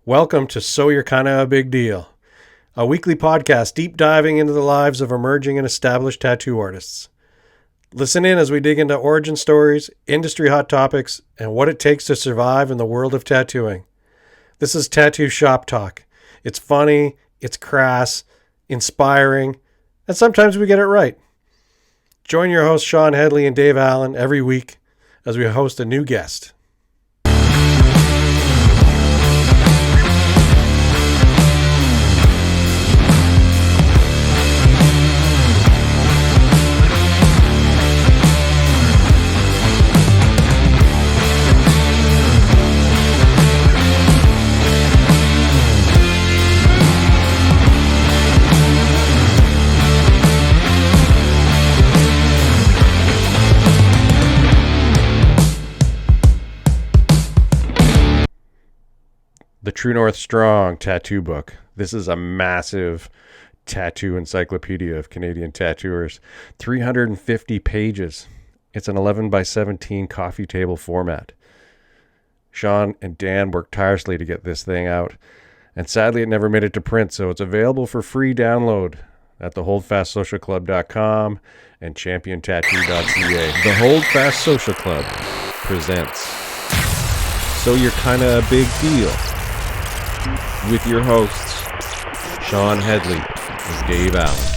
Welcome to So You're Kinda a Big Deal, a weekly podcast deep diving into the lives of emerging and established tattoo artists. Listen in as we dig into origin stories, industry hot topics, and what it takes to survive in the world of tattooing. This is Tattoo Shop Talk. It's funny, it's crass, inspiring, and sometimes we get it right. Join your hosts Sean Headley and Dave Allen every week as we host a new guest. The True North Strong Tattoo Book. This is a massive tattoo encyclopedia of Canadian tattooers. 350 pages. It's an 11 by 17 coffee table format. Sean and Dan worked tirelessly to get this thing out, and sadly it never made it to print, so it's available for free download at theholdfastsocialclub.com and championtattoo.ca. The Holdfast Social Club presents So You're Kinda a Big Deal, with your hosts, Sean Headley and Dave Allen.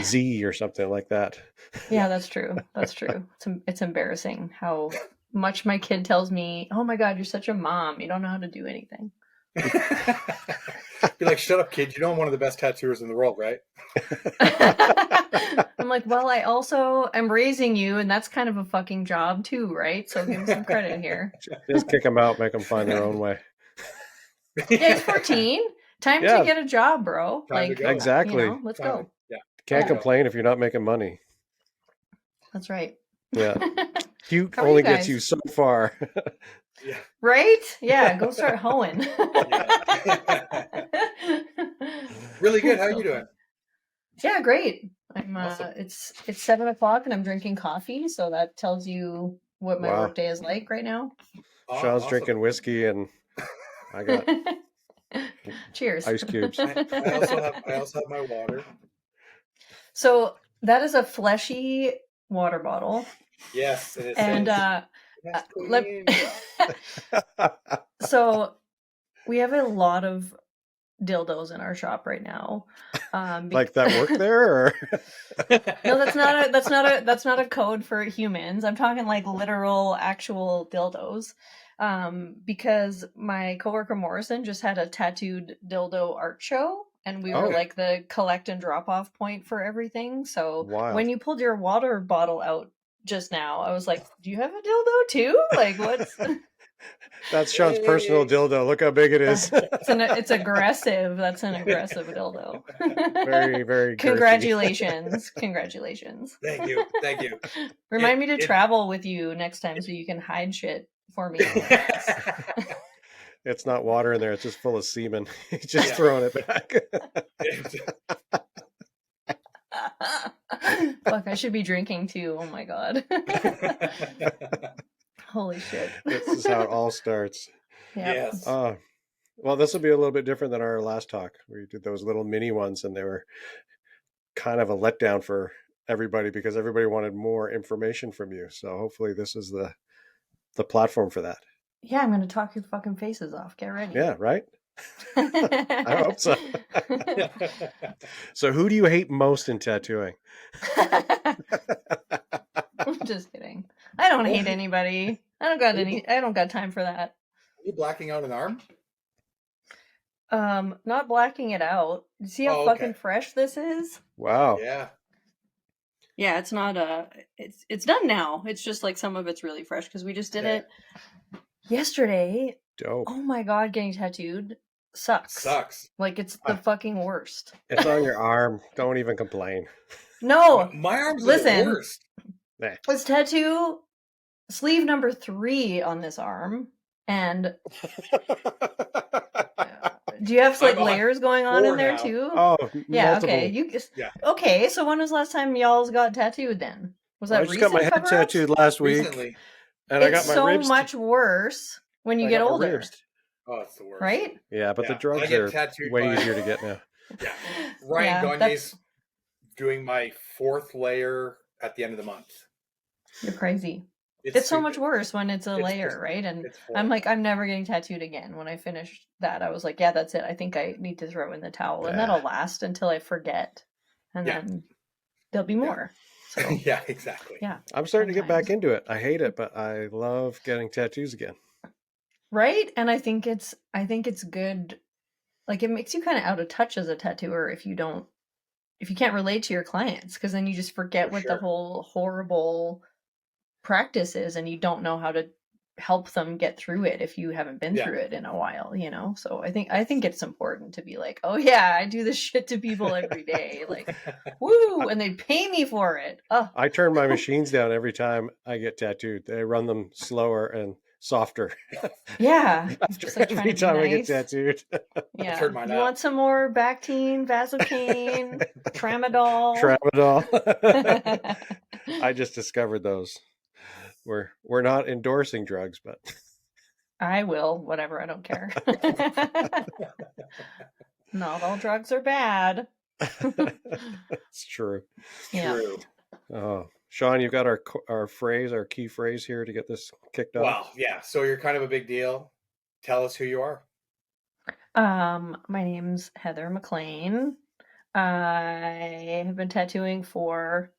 Z or something like that. Yeah, that's true. That's true. It's embarrassing how much my kid tells me, "Oh my God, you're such a mom. You don't know how to do anything." Be like, shut up, kid. You know I'm one of the best tattooers in the world, right? I'm like, well, I also am raising you, and that's kind of a fucking job too, right? So give me some credit here. Just kick them out, make them find their own way. Yeah, he's 14. Time to get a job, bro. Time to go. Exactly. You know, let's go. Yeah. Can't complain if you're not making money. That's right. Yeah. Cute How are only you guys? gets you so far. Yeah. Right? Yeah, go start hoeing. Really good. How are you doing? Yeah, great. I'm Awesome. It's 7:00 and I'm drinking coffee, so that tells you what my Wow. workday is like right now. Oh, Sean's awesome. drinking whiskey and I got Cheers. ice cubes. I also have my water. So that is a fleshy water bottle. Yes, it is. And Yes, queen. so we have a lot of dildos in our shop right now. Like that work there, or No, that's not a code for humans. I'm talking like literal, actual dildos. Because my coworker Morrison just had a tattooed dildo art show, and we were Oh. like the collect and drop off point for everything. So Wild. when you pulled your water bottle out just now, I was like, "Do you have a dildo too? Like, what's?" That's Sean's personal dildo. Look how big it is. It's aggressive. That's an aggressive dildo. Very, very girthy. Congratulations. Congratulations. Thank you. Thank you. Remind me to travel with you next time so you can hide shit for me. It's not water in there. It's just full of semen. He's just throwing it back. Fuck, I should be drinking too. Oh my god. Holy shit. This is how it all starts. Yeah. Yes. Well, this will be a little bit different than our last talk. We did those little mini ones, and they were kind of a letdown for everybody because everybody wanted more information from you. So hopefully this is the platform for that. Yeah, I'm gonna talk your fucking faces off. Get ready. Yeah, right? I hope so. So who do you hate most in tattooing? I'm just kidding. I don't hate anybody. I don't got time for that. Are you blacking out an arm? Not blacking it out. You see how fucking fresh this is? Wow. Yeah. Yeah, it's not it's done now. It's just like some of it's really fresh because we just did it yesterday. Dope. Oh my god, getting tattooed sucks. Like it's the fucking worst. It's on your arm. Don't even complain. No. My arms Listen, are the worst. This tattoo sleeve number 3 on this arm, and do you have like layers going on in there too? Oh, yeah. multiple. Okay. Okay. So when was the last time y'all's got tattooed? Then was that? I just got my head tattooed last week, recently, and I got my ribs. It's so much worse when you get older. Oh, it's the worst. Right? Yeah, but the drugs are way easier to get now. Yeah, Ryan Gagne's doing my 4th layer at the end of the month. You're crazy. It's so much worse when it's a layer, right? And I'm like, I'm never getting tattooed again. When I finished that, I was like, yeah, that's it. I think I need to throw in the towel, and that'll last until I forget, and then there'll be more. So, yeah, exactly. Yeah, I'm starting to get back into it. I hate it, but I love getting tattoos again. Right, and I think it's good. Like it makes you kind of out of touch as a tattooer if you can't relate to your clients, because then you just forget what the whole horrible practice is, and you don't know how to help them get through it if you haven't been through it in a while, you know. So I think it's important to be like, oh yeah, I do this shit to people every day, like woo, and they pay me for it. I turn my machines down every time I get tattooed. They run them slower and softer. Yeah. Every time I get tattooed. Yeah. You want some more Bactine, Vasocaine, Tramadol? I just discovered those. We're not endorsing drugs, but I will. Whatever. I don't care. Not all drugs are bad. It's true. Yeah. True. Oh, Sean, you've got our key phrase here to get this kicked off. Wow. Yeah. So you're kind of a big deal. Tell us who you are. My name's Heather Mclean. I have been tattooing for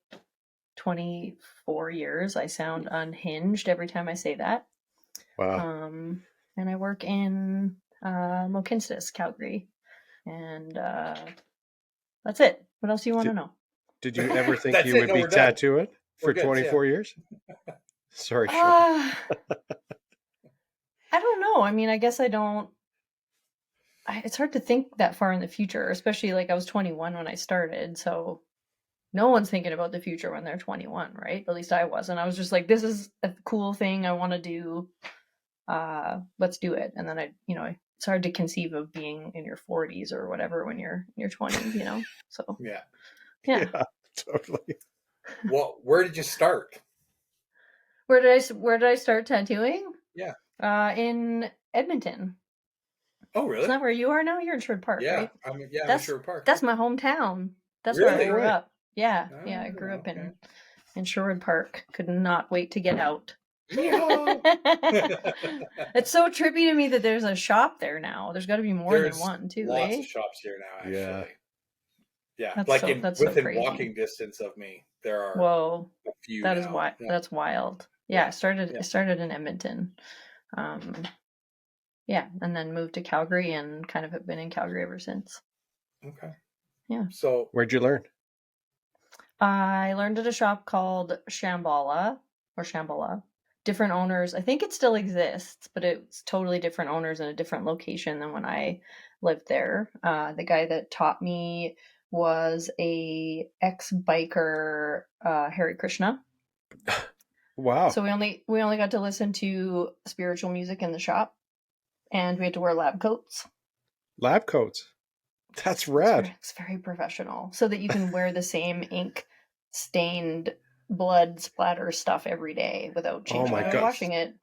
24 years. I sound unhinged every time I say that. Wow. And I work in Mclean, Calgary. And that's it. What else do you want to know? Did you ever think you would be tattooing for 24 years? Sorry, Sean. I don't know. I mean, I guess I don't. It's hard to think that far in the future, especially like I was 21 when I started. So no one's thinking about the future when they're 21, right? At least I wasn't. I was just like, this is a cool thing I want to do. Let's do it. And then it's hard to conceive of being in your 40s or whatever when you're in your 20s, you know? So yeah, totally. Well, where did you start? Where did I start tattooing? Yeah. In Edmonton. Oh, really? Isn't that where you are now? You're in Sherwood Park, right? I'm in Sherwood Park. That's my hometown. That's where I grew up. Yeah. I grew up in Sherwood Park. Could not wait to get out. It's so trippy to me that there's a shop there now. There's got to be more than one too, lots eh? of shops here now, actually. Yeah. Yeah, That's so within crazy. walking distance of me, there are Whoa, a few that now. is why that's wild. Yeah, I started in Edmonton. Yeah, and then moved to Calgary and kind of have been in Calgary ever since. Okay. Yeah. So where'd you learn? I learned at a shop called Shambhala. Different owners. I think it still exists, but it's totally different owners in a different location than when I lived there. The guy that taught me was a ex-biker, Hare Krishna. Wow. So we only got to listen to spiritual music in the shop, and we had to wear lab coats. Lab coats. That's rad. It's very professional, so that you can wear the same ink stained blood splatter stuff every day without changing or washing it.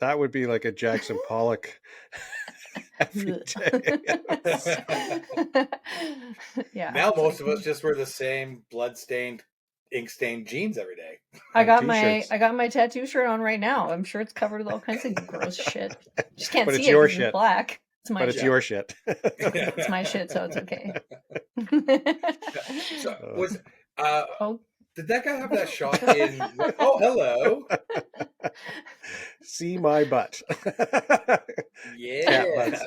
That would be like a Jackson Pollock every day. Yeah. Now most of us just wear the same blood-stained, ink-stained jeans every day. I got my tattoo shirt on right now. I'm sure it's covered with all kinds of gross shit. Just can't see it because it's black. It's my shit. Your shit. It's my shit, so it's okay. So did that guy have that shot in? Oh, hello. See my butt. Yeah.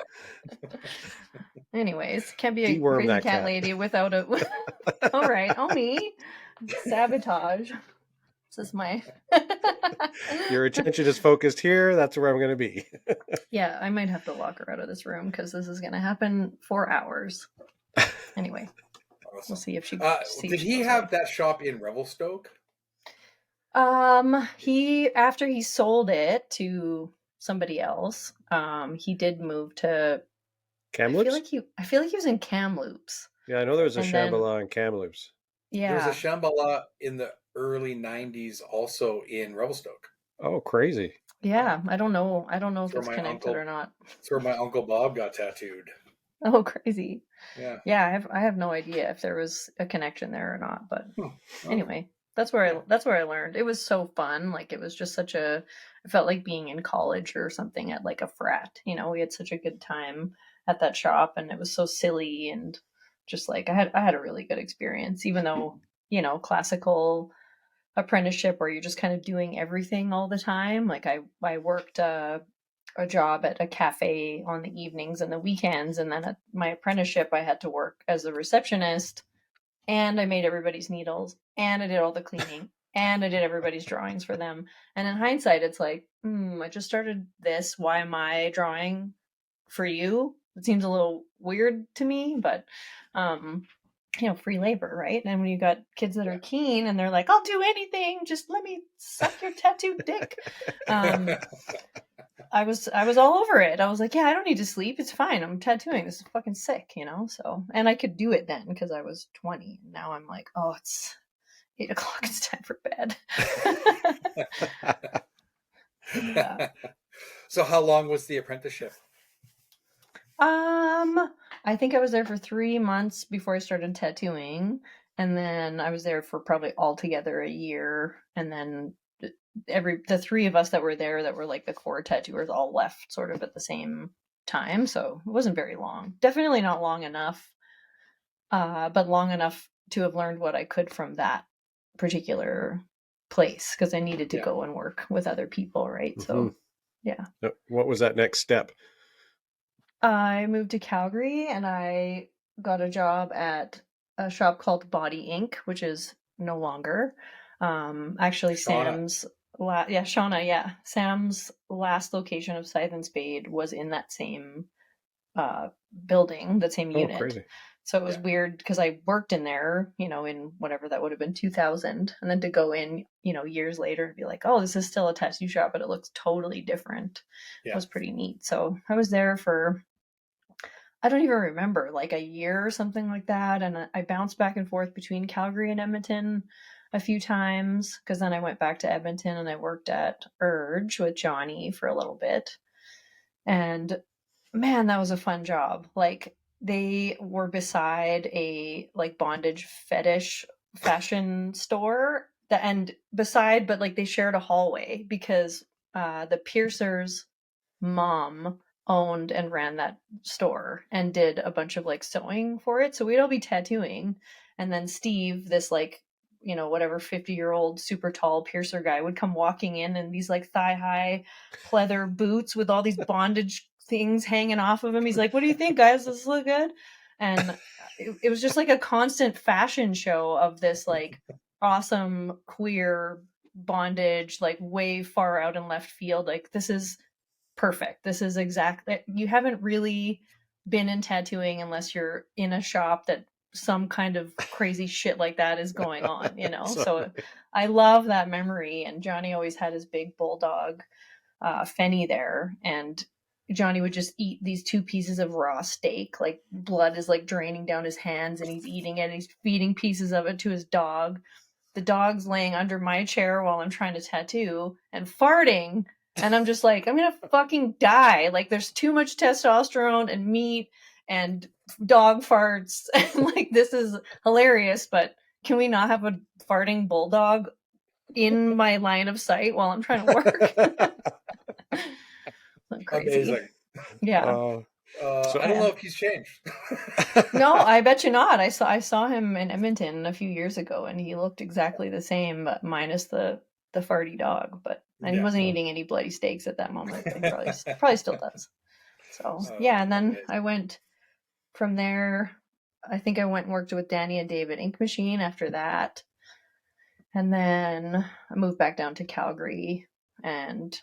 Anyways, can't be a crazy cat lady without a. All right, me sabotage. This is my. Your attention is focused here. That's where I'm going to be. Yeah, I might have to lock her out of this room because this is going to happen for hours. Anyway, awesome. We'll see if she. Did he have that shop in Revelstoke? After he sold it to somebody else, he did move to Kamloops. I feel like he was in Kamloops. Yeah, I know there was a Shambhala in Kamloops. Yeah, there was a Shambhala in the early '90s, also in Revelstoke. Oh, crazy! Yeah, I don't know if it's connected or not. That's where my Uncle Bob got tattooed. Oh, crazy! Yeah, yeah. I have no idea if there was a connection there or not, but anyway. That's where I learned. It was so fun. Like it was just I felt like being in college or something at like a frat. You know, we had such a good time at that shop, and it was so silly and just like I had a really good experience. Even though, you know, classical apprenticeship where you're just kind of doing everything all the time. Like I worked a job at a cafe on the evenings and the weekends, and then at my apprenticeship I had to work as a receptionist. And I made everybody's needles, and I did all the cleaning, and I did everybody's drawings for them. And in hindsight, it's like, I just started this. Why am I drawing for you? It seems a little weird to me, but, you know, free labor, right? And when you got kids that are keen and they're like, I'll do anything, just let me suck your tattooed dick. I was all over it. I was like, yeah, I don't need to sleep. It's fine. I'm tattooing. This is fucking sick, you know? So, and I could do it then because I was 20. Now I'm like, oh, it's 8 o'clock. It's time for bed. Yeah. So how long was the apprenticeship? I think I was there for 3 months before I started tattooing. And then I was there for probably altogether a year. And then the three of us that were there that were like the core tattooers all left sort of at the same time, so it wasn't very long. Definitely not long enough, but long enough to have learned what I could from that particular place because I needed to go and work with other people, right? So yeah. What was that next step? I moved to Calgary and I got a job at a shop called Body Inc., which is no longer. Actually, Shauna. Sam's last location of Scythe and Spade was in that same building, that same unit. Crazy. So it was weird because I worked in there, you know, in whatever that would have been 2000, and then to go in, you know, years later and be like, oh, this is still a tattoo shop, but it looks totally different. It was pretty neat. So I was there for, I don't even remember, like a year or something like that, and I bounced back and forth between Calgary and Edmonton a few times because then I went back to Edmonton and I worked at Urge with Johnny for a little bit. And man, that was a fun job. Like they were beside a like bondage fetish fashion store but like they shared a hallway because the piercer's mom owned and ran that store and did a bunch of like sewing for it. So we'd all be tattooing. And then Steve, this like, whatever 50-year-old super tall piercer guy would come walking in these like thigh high pleather boots with all these bondage things hanging off of him. He's like, what do you think, guys? Does this look good? And it was just like a constant fashion show of this like awesome queer bondage, like way far out in left field. Like, this is perfect. This is exactly, you haven't really been in tattooing unless you're in a shop that some kind of crazy shit like that is going on, So I love that memory. And Johnny always had his big bulldog, Fenny there, and Johnny would just eat these 2 pieces of raw steak, like blood is like draining down his hands, and he's eating it, and he's feeding pieces of it to his dog. The dog's laying under my chair while I'm trying to tattoo and farting. And I'm just like, I'm going to fucking die. Like, there's too much testosterone and meat and dog farts. And like, this is hilarious, but can we not have a farting bulldog in my line of sight while I'm trying to work? Crazy. Amazing. Yeah. So I don't know if he's changed. No, I bet you not. I saw him in Edmonton a few years ago, and he looked exactly the same, but minus the farty dog. And he wasn't eating any bloody steaks at that moment. He probably still does. So yeah, and then amazing. I went from there. I think I went and worked with Danny and David Ink Machine after that, and then I moved back down to Calgary and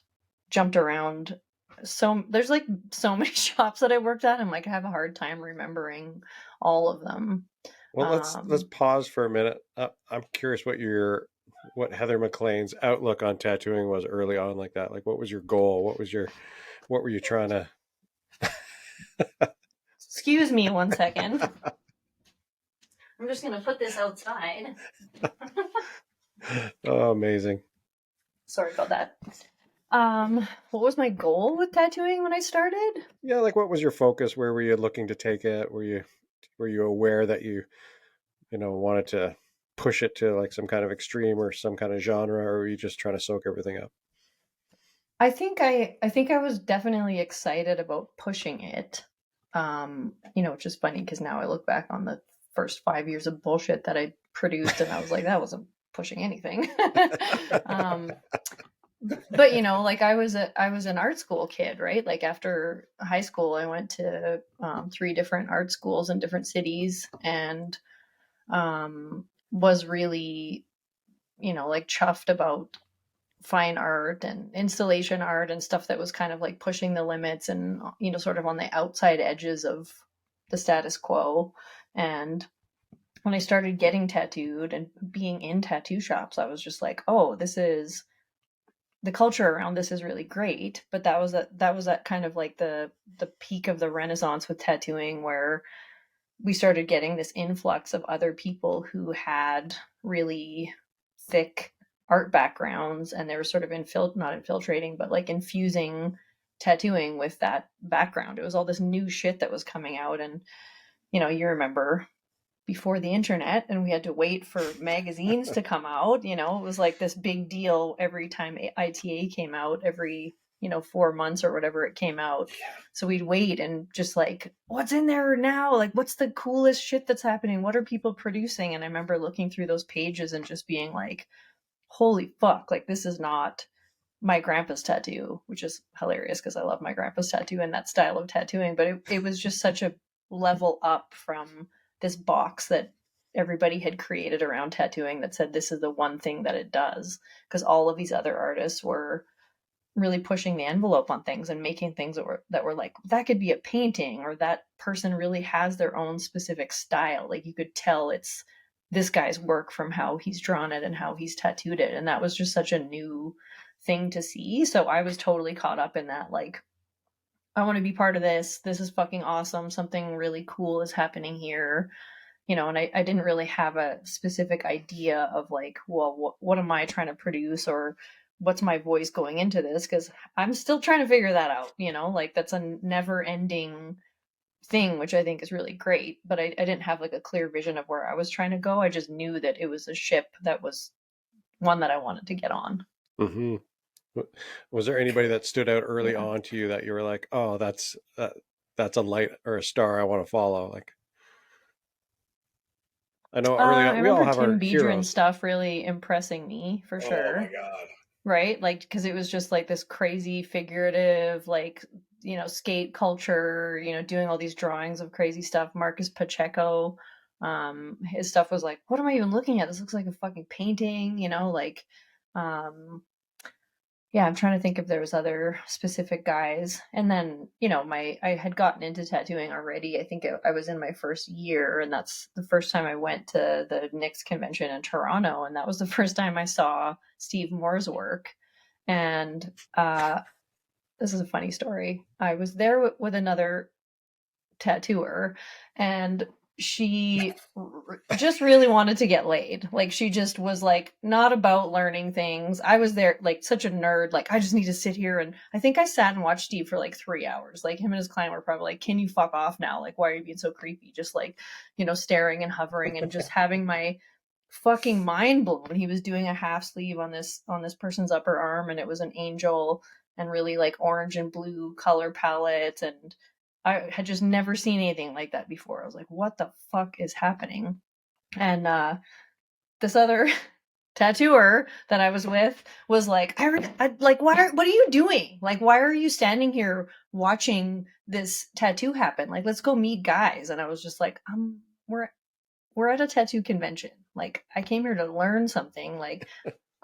jumped around. So there's like so many shops that I worked at. I'm like, I have a hard time remembering all of them. Well, let's pause for a minute. I'm curious what Heather Mclean's outlook on tattooing was early on like that. Like, what was your goal? What were you trying to? Excuse me 1 second. I'm just going to put this outside. Oh, amazing. Sorry about that. What was my goal with tattooing when I started? Yeah, like what was your focus? Where were you looking to take it? Were you aware that you wanted to push it to like some kind of extreme or some kind of genre, or were you just trying to soak everything up? I think I was definitely excited about pushing it. Which is funny because now I look back on the first 5 years of bullshit that I produced, and I was like, that wasn't pushing anything. But like I was an art school kid, right? Like after high school, I went to 3 different art schools in different cities, and was really, like chuffed about fine art and installation art and stuff that was kind of like pushing the limits and sort of on the outside edges of the status quo. And when I started getting tattooed and being in tattoo shops, I was just like, oh, the culture around this is really great. But that was that kind of like the peak of the Renaissance with tattooing, where we started getting this influx of other people who had really thick art backgrounds, and they were sort of not infiltrating, but like infusing tattooing with that background. It was all this new shit that was coming out. And you remember before the internet, and we had to wait for magazines to come out. It was like this big deal every time ITA came out, every 4 months or whatever it came out. So we'd wait and just like, what's in there now? Like, what's the coolest shit that's happening? What are people producing? And I remember looking through those pages and just being like, holy fuck, like this is not my grandpa's tattoo, which is hilarious because I love my grandpa's tattoo and that style of tattooing. But it was just such a level up from this box that everybody had created around tattooing that said this is the one thing that it does, because all of these other artists were really pushing the envelope on things and making things that were like, that could be a painting, or that person really has their own specific style. Like you could tell it's this guy's work from how he's drawn it and how he's tattooed it. And that was just such a new thing to see. So I was totally caught up in that. Like, I want to be part of this. This is fucking awesome. Something really cool is happening here. And I didn't really have a specific idea of like, well, what am I trying to produce, or what's my voice going into this? Because I'm still trying to figure that out, like that's a never ending thing, which I think is really great. But I didn't have like a clear vision of where I was trying to go. I just knew that it was a ship that was one that I wanted to get on. Mm-hmm. Was there anybody that stood out early on to you that you were like, oh, that's a light or a star I want to follow? Like, I know early on, I we all remember have our Tim Beedrin heroes. stuff really impressing me for Oh my sure. God. Right? Like, because it was just like this crazy figurative, like, skate culture, doing all these drawings of crazy stuff. Marcus Pacheco, his stuff was like, what am I even looking at? This looks like a fucking painting, like, yeah, I'm trying to think if there was other specific guys. And then, I had gotten into tattooing already. I think I was in my first year, and that's the first time I went to the Knicks convention in Toronto, and that was the first time I saw Steve Moore's work. And this is a funny story. I was there with another tattooer, and she just really wanted to get laid. Like, she just was like not about learning things. I was there like such a nerd, like I just need to sit here, and I think I sat and watched Steve for like 3 hours. Like, him and his client were probably like, can you fuck off now? Like, why are you being so creepy? Just like, staring and hovering and just having my fucking mind blown. He was doing a half sleeve on this person's upper arm, and it was an angel and really like orange and blue color palette, and I had just never seen anything like that before. I was like, what the fuck is happening? And this other tattooer that I was with was like, I like, what are you doing? Like, why are you standing here watching this tattoo happen? Like, let's go meet guys. And I was just like, we're at a tattoo convention. Like, I came here to learn something. Like,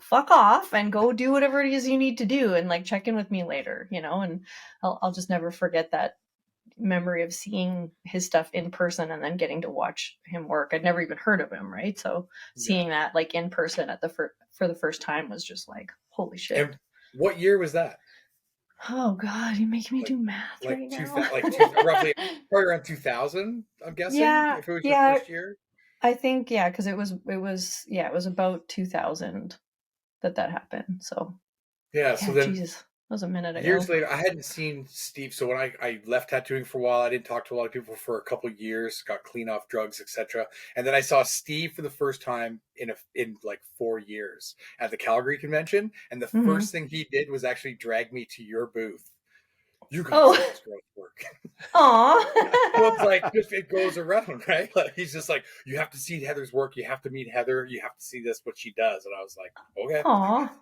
fuck off and go do whatever it is you need to do, and like check in with me later, and I'll just never forget that memory of seeing his stuff in person and then getting to watch him work. I'd never even heard of him, right? So seeing that like in person at for the first time was just like, holy shit. And what year was that? Oh God, you make me do math right now. Roughly probably around 2000, I'm guessing. Yeah, if it was your first year. I think because it was about 2000 that happened. So so then Jesus, that was a minute ago. Years later, I hadn't seen Steve. So when I left tattooing for a while, I didn't talk to a lot of people for a couple of years, got clean off drugs, etc. And then I saw Steve for the first time in like 4 years at the Calgary convention. And the first thing he did was actually drag me to your booth. You got this girl's work. Aw. So it's like, it goes around, right? Like, he's just like, you have to see Heather's work. You have to meet Heather. You have to see what she does. And I was like, okay. Aw.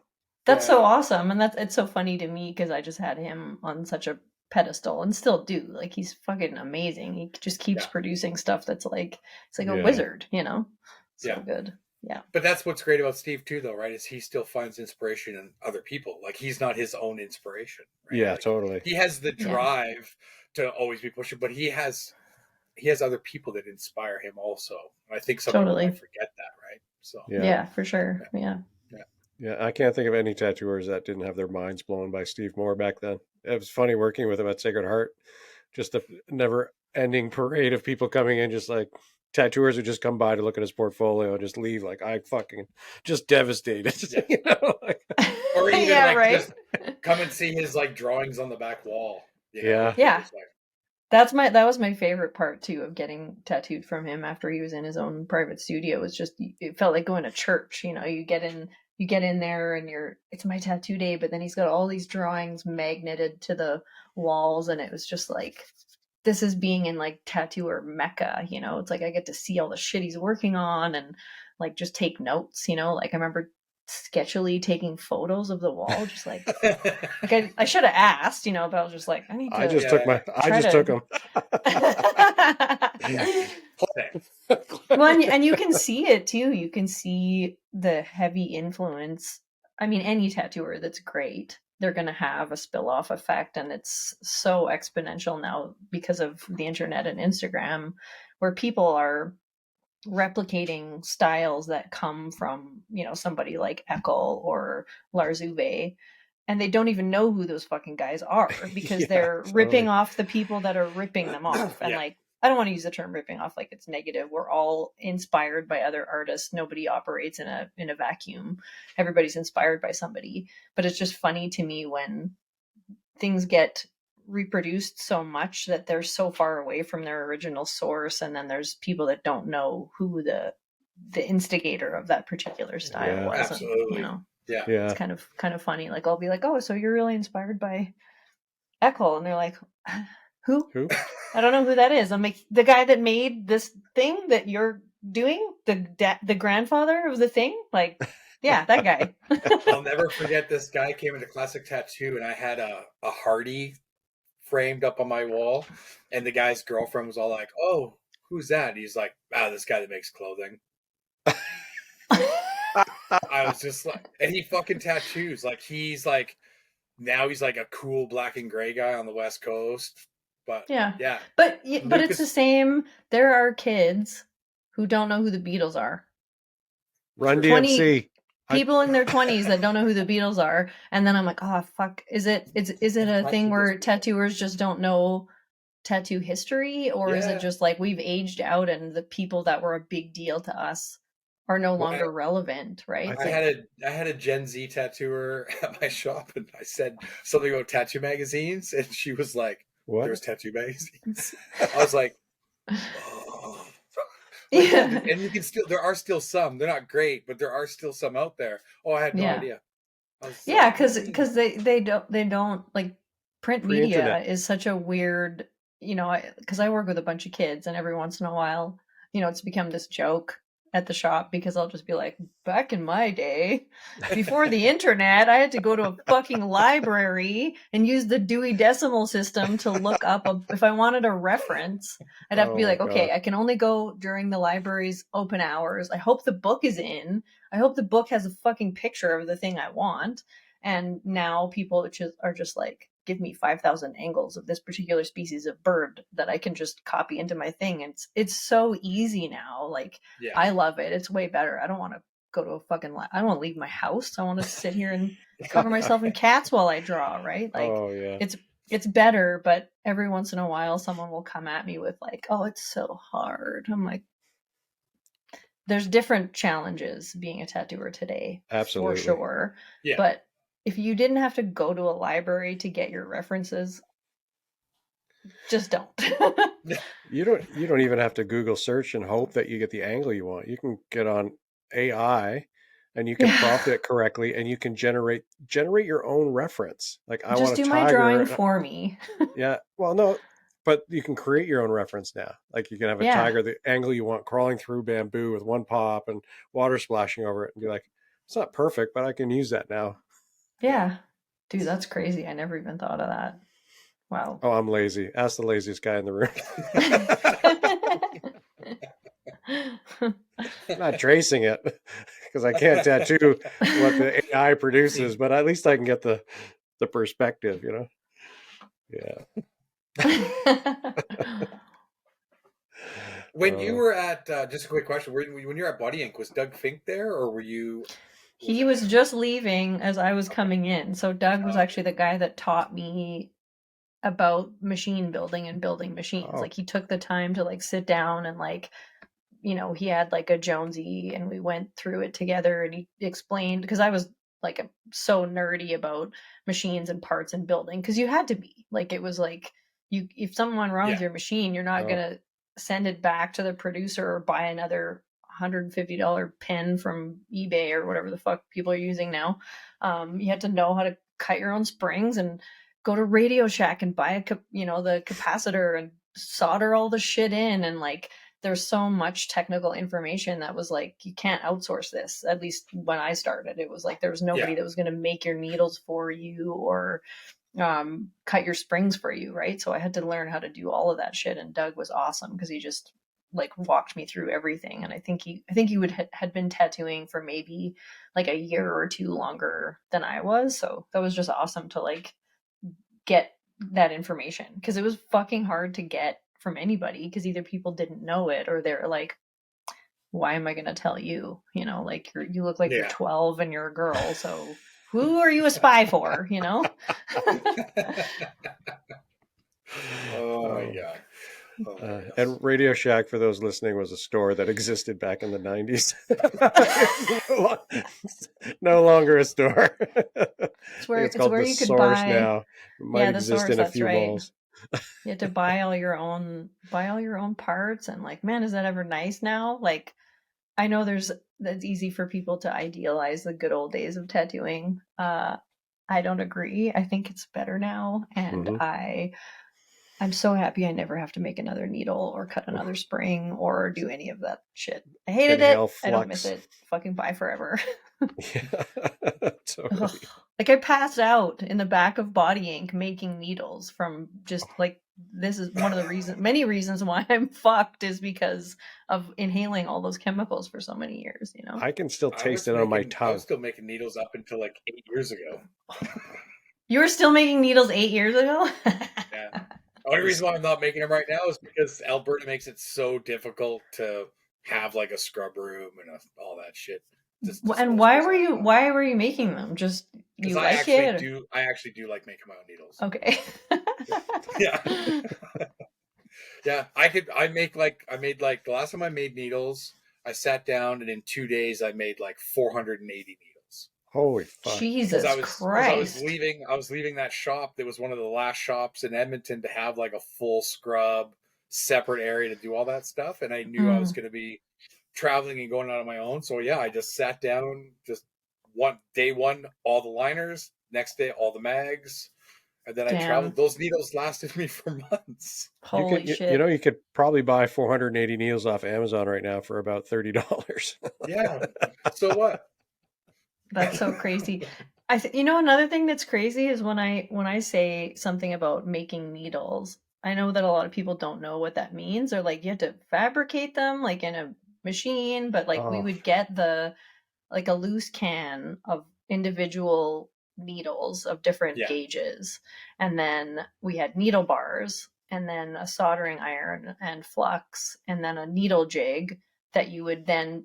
That's so awesome. And it's so funny to me because I just had him on such a pedestal and still do. Like, he's fucking amazing. He just keeps producing stuff that's like, it's like a wizard, So good. Yeah. But that's what's great about Steve too, though, right? Is he still finds inspiration in other people. Like, he's not his own inspiration. Right? Yeah, like, totally. He has the drive to always be pushing, but he has other people that inspire him also. And I think some people might forget that, right? So yeah, for sure. Yeah, I can't think of any tattooers that didn't have their minds blown by Steve Moore back then. It was funny working with him at Sacred Heart. Just a never-ending parade of people coming in, just like tattooers who just come by to look at his portfolio and just leave like, I fucking just devastated. Or even just come and see his like drawings on the back wall. Yeah. That was my favorite part too of getting tattooed from him after he was in his own private studio. Was just, it felt like going to church. You get in there and it's my tattoo day, but then he's got all these drawings magneted to the walls, and it was just like, this is being in like tattooer Mecca, it's like I get to see all the shit he's working on and like just take notes, like I remember sketchily taking photos of the wall, just like I should have asked, but I was just like, I just took them. Well, and you can see it too. You can see the heavy influence. I mean, any tattooer that's great, they're going to have a spill-off effect, and it's so exponential now because of the internet and Instagram, where people are replicating styles that come from, somebody like Eckel or Lars Uwe, and they don't even know who those fucking guys are because they're ripping off the people that are ripping them off. And like, I don't want to use the term ripping off like it's negative. We're all inspired by other artists. Nobody operates in a vacuum. Everybody's inspired by somebody. But it's just funny to me when things get reproduced so much that they're so far away from their original source, and then there's people that don't know who the instigator of that particular style was. Absolutely. And, Yeah. Yeah. It's kind of funny. Like I'll be like, oh, so you're really inspired by Eckel, and they're like, who? Who? I don't know who that is. I'm like, the guy that made this thing that you're doing, the grandfather of the thing. Like, yeah, that guy. I'll never forget this guy came into Classic Tattoo, and I had a Hardy framed up on my wall, and the guy's girlfriend was all like, "Oh, who's that?" And he's like, this guy that makes clothing." I was just like, and he fucking tattoos. Like he's like, now he's like a cool black and gray guy on the West Coast. But Yeah. yeah, But it's the same. There are kids who don't know who the Beatles are. Run 20 DMC. people in their 20s that don't know who the Beatles are, and then I'm like, oh fuck, is it a thing where tattooers just don't know tattoo history, or is it just like we've aged out and the people that were a big deal to us are no longer relevant, right? I had a Gen Z tattooer at my shop, and I said something about tattoo magazines, and she was like, What? "There's tattoo magazines." I was like, "Oh." Yeah. And you can there are still some. They're not great, but there are still some out there. Oh, I had no idea. Yeah, because they don't like print media is such a weird, because I work with a bunch of kids, and every once in a while, it's become this joke at the shop, because I'll just be like, back in my day, before the internet, I had to go to a fucking library and use the Dewey Decimal System to look up if I wanted a reference. I'd have to be like, okay, I can only go during the library's open hours. I hope the book is in. I hope the book has a fucking picture of the thing I want. And now people are just like, give me 5,000 angles of this particular species of bird that I can just copy into my thing. It's so easy now. Like, I love it. It's way better. I don't want to go to a fucking, I don't want to leave my house. I want to sit here and cover myself in cats while I draw, right? Like, it's better, but every once in a while someone will come at me with like, oh, it's so hard. I'm like, there's different challenges being a tattooer today. Absolutely. For sure. Yeah. But if you didn't have to go to a library to get your references, just don't. You don't even have to Google search and hope that you get the angle you want. You can get on AI and you can prompt it correctly, and you can generate your own reference. Like, I want to do my drawing for me. Yeah. Well, no, but you can create your own reference now. Like, you can have a tiger, the angle you want, crawling through bamboo with one pop and water splashing over it, and be like, it's not perfect, but I can use that now. Yeah. Dude, that's crazy. I never even thought of that. Wow. Oh, I'm lazy. Ask the laziest guy in the room. I'm not tracing it because I can't tattoo what the AI produces, but at least I can get the perspective, Yeah. When you were at, just a quick question, when you were at Body Ink, was Doug Fink there, or were you? He was just leaving as I was coming in. So Doug was actually the guy that taught me about machine building and building machines. Like, he took the time to like sit down and like, he had like a Jonesy, and we went through it together, and he explained, because I was like so nerdy about machines and parts and building, because you had to be like, it was like, if something went wrong with your machine, you're not gonna send it back to the producer or buy another $150 pen from eBay or whatever the fuck people are using now. You had to know how to cut your own springs and go to Radio Shack and buy the capacitor and solder all the shit in. And like, there's so much technical information that was like, you can't outsource this. At least when I started, it was like, there was nobody that was going to make your needles for you or cut your springs for you, right? So I had to learn how to do all of that shit. And Doug was awesome because he just like walked me through everything. And I think he had been tattooing for maybe like a year or two longer than I was. So that was just awesome to like get that information, because it was fucking hard to get from anybody, because either people didn't know it or they're like, why am I going to tell you? Like, you look like you're 12 and you're a girl, so who are you a spy for? Oh my God. And Radio Shack, for those listening, was a store that existed back in the 90s. No longer a store. It's where called you could Source buy now. It might exist Source, in a few malls. You had to buy all your own parts, and like, man, is that ever nice now? Like, I know that's easy for people to idealize the good old days of tattooing. I don't agree. I think it's better now, and Mhm. I'm so happy I never have to make another needle or cut another spring or do any of that shit. I hated it. Inhale I don't miss flux. it. Fucking bye forever. Yeah, Ugh. totally. Like I passed out in the back of Body Ink making needles from just like this is one of the many reasons why I'm fucked is because of inhaling all those chemicals for so many years, you know? I can still I taste was it on my making, I was tongue. still making needles up until like 8 years ago. You were still making needles 8 years ago? Yeah. The only reason why I'm not making them right now is because Alberta makes it so difficult to have like a scrub room and all that shit. Just And disposables. why were you making them? Just Because you like it? I actually do like making my own needles. Okay. Yeah. Yeah. I made like the last time I made needles, I sat down and in 2 days I made like 480 needles. Holy fuck. Because Jesus Christ. I was leaving that shop that was one of the last shops in Edmonton to have like a full scrub separate area to do all that stuff, and I knew I was Mm. going to be traveling and going out on my own. So yeah, I just sat down, just day one all the liners, next day all the mags, and then I Damn. traveled. Those needles lasted me for months. Holy You shit. know, you could probably buy 480 needles off Amazon right now for about $30. Yeah. So what? That's so crazy. You know, another thing that's crazy is when I say something about making needles, I know that a lot of people don't know what that means, or like you have to fabricate them like in a machine, but like we Oh, would get like a loose can of individual needles of different Yeah. gauges, and then we had needle bars, and then a soldering iron and flux, and then a needle jig that you would then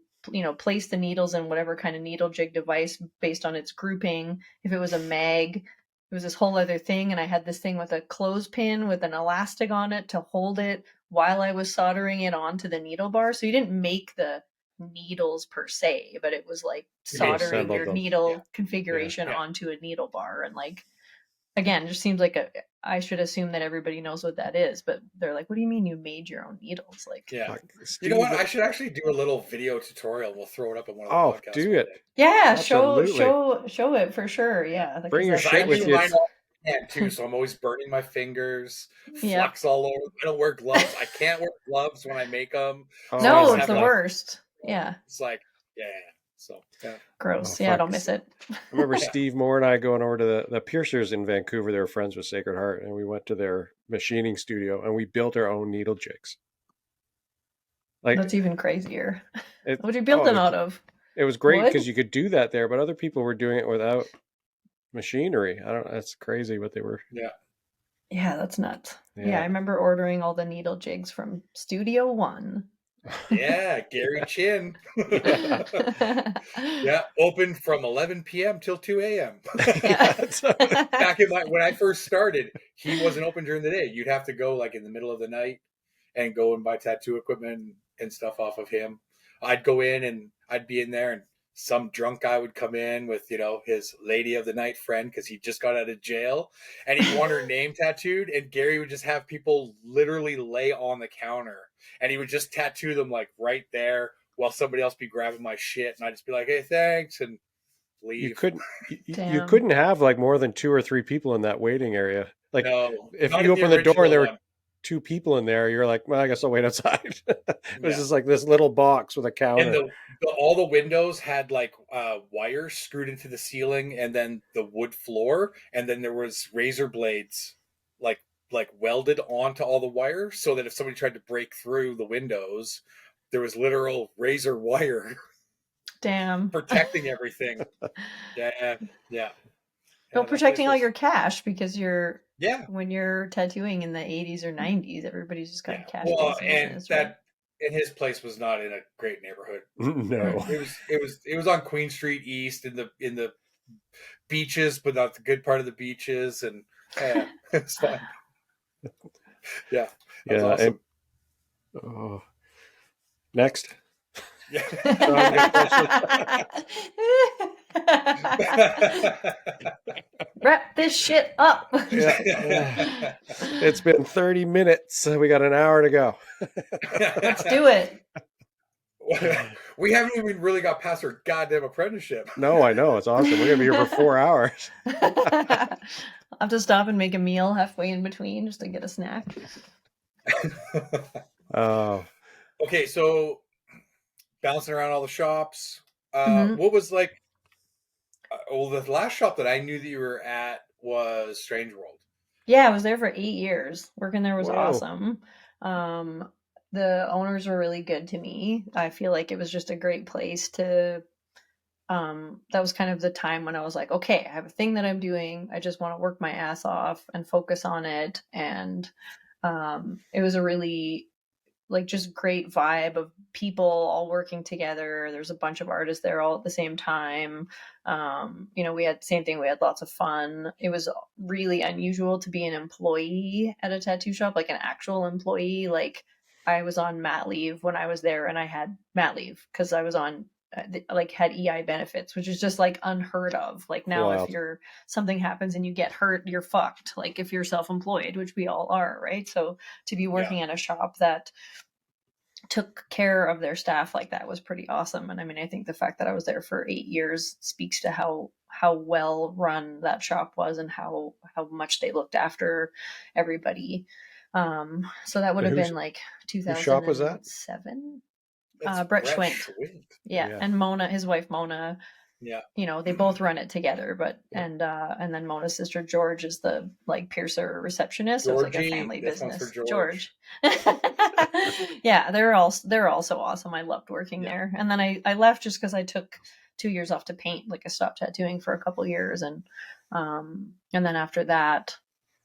place the needles in whatever kind of needle jig device based on its grouping. If it was a mag, it was this whole other thing, and I had this thing with a clothespin with an elastic on it to hold it while I was soldering it onto the needle bar. So you didn't make the needles per se, but it was like you soldering assembled your them. Yeah. needle configuration Yeah. onto a needle bar. And like, again, it just seems like I should assume that everybody knows what that is, but they're like, what do you mean you made your own needles? Like, Yeah. Fuck, You know Steve. what? I should actually do a little video tutorial. We'll throw it up on one of the Oh, podcasts do one it. day. yeah, Absolutely. show it for sure. Yeah, because Bring your that's Because I shit with do you. mine all hand too, so I'm always burning my fingers, yeah. flux all over. I don't wear gloves. I can't wear gloves when I make them. Oh So I No, just my it's have the God. like, worst. Yeah, it's like, yeah. So yeah, Oh, gross. Yeah, I fuck. don't miss it. I remember yeah. Steve Moore and I going over to the piercers in Vancouver. They were friends with Sacred Heart, and we went to their machining studio and we built our own needle jigs. Like That's even crazier. it. What'd you build Oh, them out of? it was great Wood? because you could do that there, but other people were doing it without machinery. I don't. That's crazy what they were. Yeah. Yeah, that's nuts. Yeah, I Yeah. remember ordering all the needle jigs from Studio One. Yeah, Gary Chin. Yeah. Yeah, open from 11 p.m. till 2 a.m. Yeah. Back in when I first started, he wasn't open during the day. You'd have to go like in the middle of the night and go and buy tattoo equipment and stuff off of him. I'd go in and I'd be in there, and some drunk guy would come in with, his lady of the night friend because he just got out of jail, and he'd want her name tattooed, and Gary would just have people literally lay on the counter, and he would just tattoo them like right there while somebody else be grabbing my shit, and I'd just be like, hey, thanks, and You leave. couldn't. You Damn. couldn't have like more than 2 or 3 people in that waiting area. Like No, if not you in the open the door and there were original 2 people in there, you're like, well, I guess I'll wait outside. It was Yeah. just like this little box with a counter. And all the windows had like wires screwed into the ceiling, and then the wood floor, and then there was razor blades like welded onto all the wires, so that if somebody tried to break through the windows, there was literal razor wire Damn. protecting everything. Yeah, yeah. Well, That place protecting all was, your cash because yeah, when you're tattooing in the 80s or 90s, everybody's just got yeah. a cash Well, and business, right? his place was not in a great neighborhood. No. It was on Queen Street East in the beaches, but not the good part of the beaches, and yeah, it's fun. Yeah, that was Yeah. awesome. Oh. Next. Yeah. Wrap this shit up. Yeah. It's been 30 minutes. We got an hour to go. Let's do it. We haven't even really got past our goddamn apprenticeship. No, I know. It's awesome. We're going to be here for 4 hours. I'll have to stop and make a meal halfway in between just to get a snack. Oh, Okay, so bouncing around all the shops. Mhm. What was like? Well, the last shop that I knew that you were at was Strange World. Yeah, I was there for 8 years. Working there was whoa. awesome. The owners were really good to me. I feel like it was just a great place to that was kind of the time when I was like, okay, I have a thing that I'm doing. I just want to work my ass off and focus on it. And it was a really like just great vibe of people all working together. There's a bunch of artists there all at the same time. We had same thing. We had lots of fun. It was really unusual to be an employee at a tattoo shop, like an actual employee. Like I was on mat leave when I was there, and I had mat leave because I was on like had EI benefits, which is just like unheard of. Like now, if Wild. you're something happens and you get hurt, you're fucked. Like if you're self-employed, which we all are, right? So to be working at a shop that took care of their staff like that was pretty awesome. And I mean, I think the fact that I was there for 8 years speaks to how well run that shop was and how much they looked after everybody. So that would And have been like whose shop was that? 2007. That's Brett Schwint. Schwint. Yeah. And Mona, his wife Mona, Yeah. they both run it together, but and then Mona's sister George is the like piercer receptionist. So it's like a family business. George. Yeah, they're all so awesome. I loved working there. And then I left just because I took 2 years off to paint. Like I stopped tattooing for a couple years, and then after that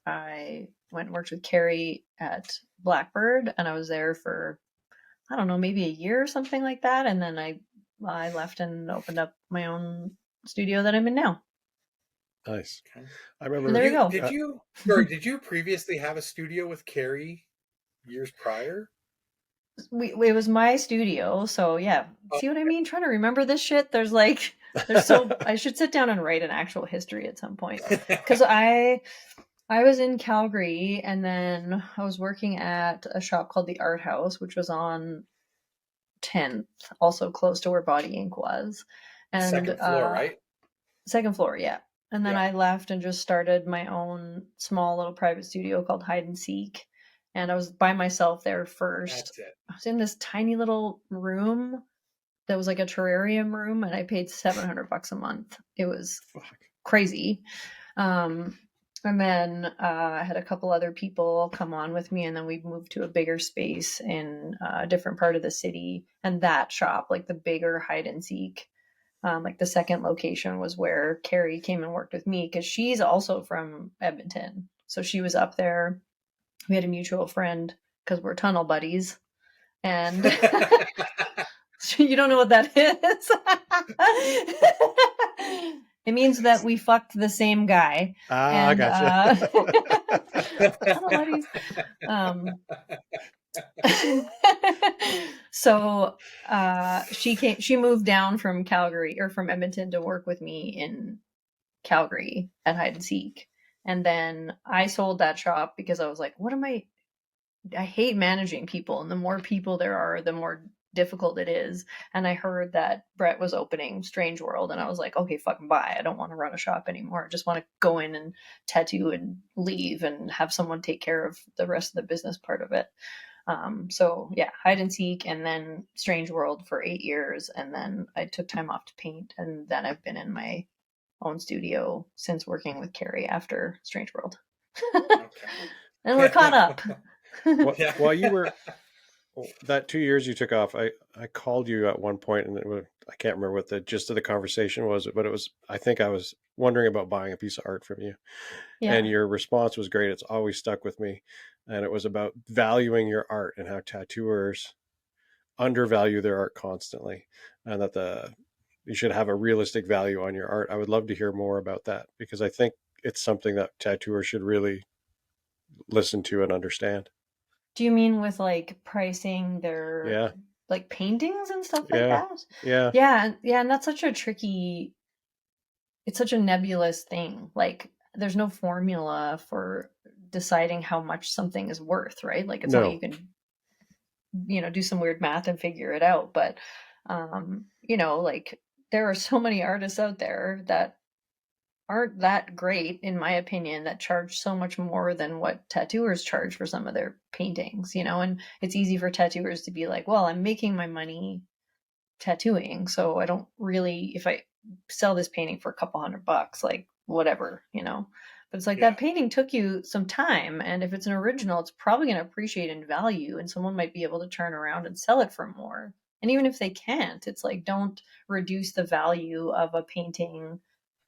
I went and worked with Carrie at Blackbird, and I was there for I don't know, maybe a year or something like that. And then I left and opened up my own studio that I'm in now. Nice. Okay. I remember. And there you go. Did you previously have a studio with Carrie years prior? It was my studio, so yeah. See what I mean? Trying to remember this shit. There's so I should sit down and write an actual history at some point because I was in Calgary, and then I was working at a shop called the Art House, which was on 10th, also close to where Body Ink was. And second floor, right? Second floor, yeah. And then I left and just started my own small little private studio called Hide and Seek. And I was by myself there first. That's it. I was in this tiny little room that was like a terrarium room, and I paid $700 a month. It was crazy. And then I had a couple other people come on with me, and then we moved to a bigger space in a different part of the city. And that shop, like the bigger Hide and Seek, like the second location was where Carrie came and worked with me because she's also from Edmonton. So she was up there. We had a mutual friend because we're tunnel buddies. And you don't know what that is? It means that we fucked the same guy. I gotcha. Tunnel buddies. So she moved down from Calgary or from Edmonton to work with me in Calgary at Hide and Seek. And then I sold that shop because I was like, I hate managing people, and the more people there are, the more difficult it is. And I heard that Brett was opening Strange World, and I was like, okay, fucking bye. I don't want to run a shop anymore. I just want to go in and tattoo and leave and have someone take care of the rest of the business part of it. So yeah, Hide and Seek, and then Strange World for 8 years. And then I took time off to paint. And then I've been in my own studio since working with Carrie after Strange World. And we're caught up. While you were that 2 years you took off, I called you at one point, and I can't remember what the gist of the conversation was, but it was, I think I was wondering about buying a piece of art from you. Yeah. And your response was great. It's always stuck with me. And it was about valuing your art and how tattooers undervalue their art constantly, and that you should have a realistic value on your art. I would love to hear more about that, because I think it's something that tattooers should really listen to and understand. Do you mean with like pricing their like paintings and stuff like that? Yeah. And that's such a tricky, it's such a nebulous thing. Like there's no formula for deciding how much something is worth, right? Like it's not you can, do some weird math and figure it out. But You know, like there are so many artists out there that aren't that great, in my opinion, that charge so much more than what tattooers charge for some of their paintings, you know, and it's easy for tattooers to be like, well, I'm making my money tattooing, so I don't really, if I sell this painting for a couple $100, like whatever, you know. But it's like Yeah. that painting took you some time, and if it's an original, it's probably going to appreciate in value, and someone might be able to turn around and sell it for more. And even if they can't, it's like don't reduce the value of a painting,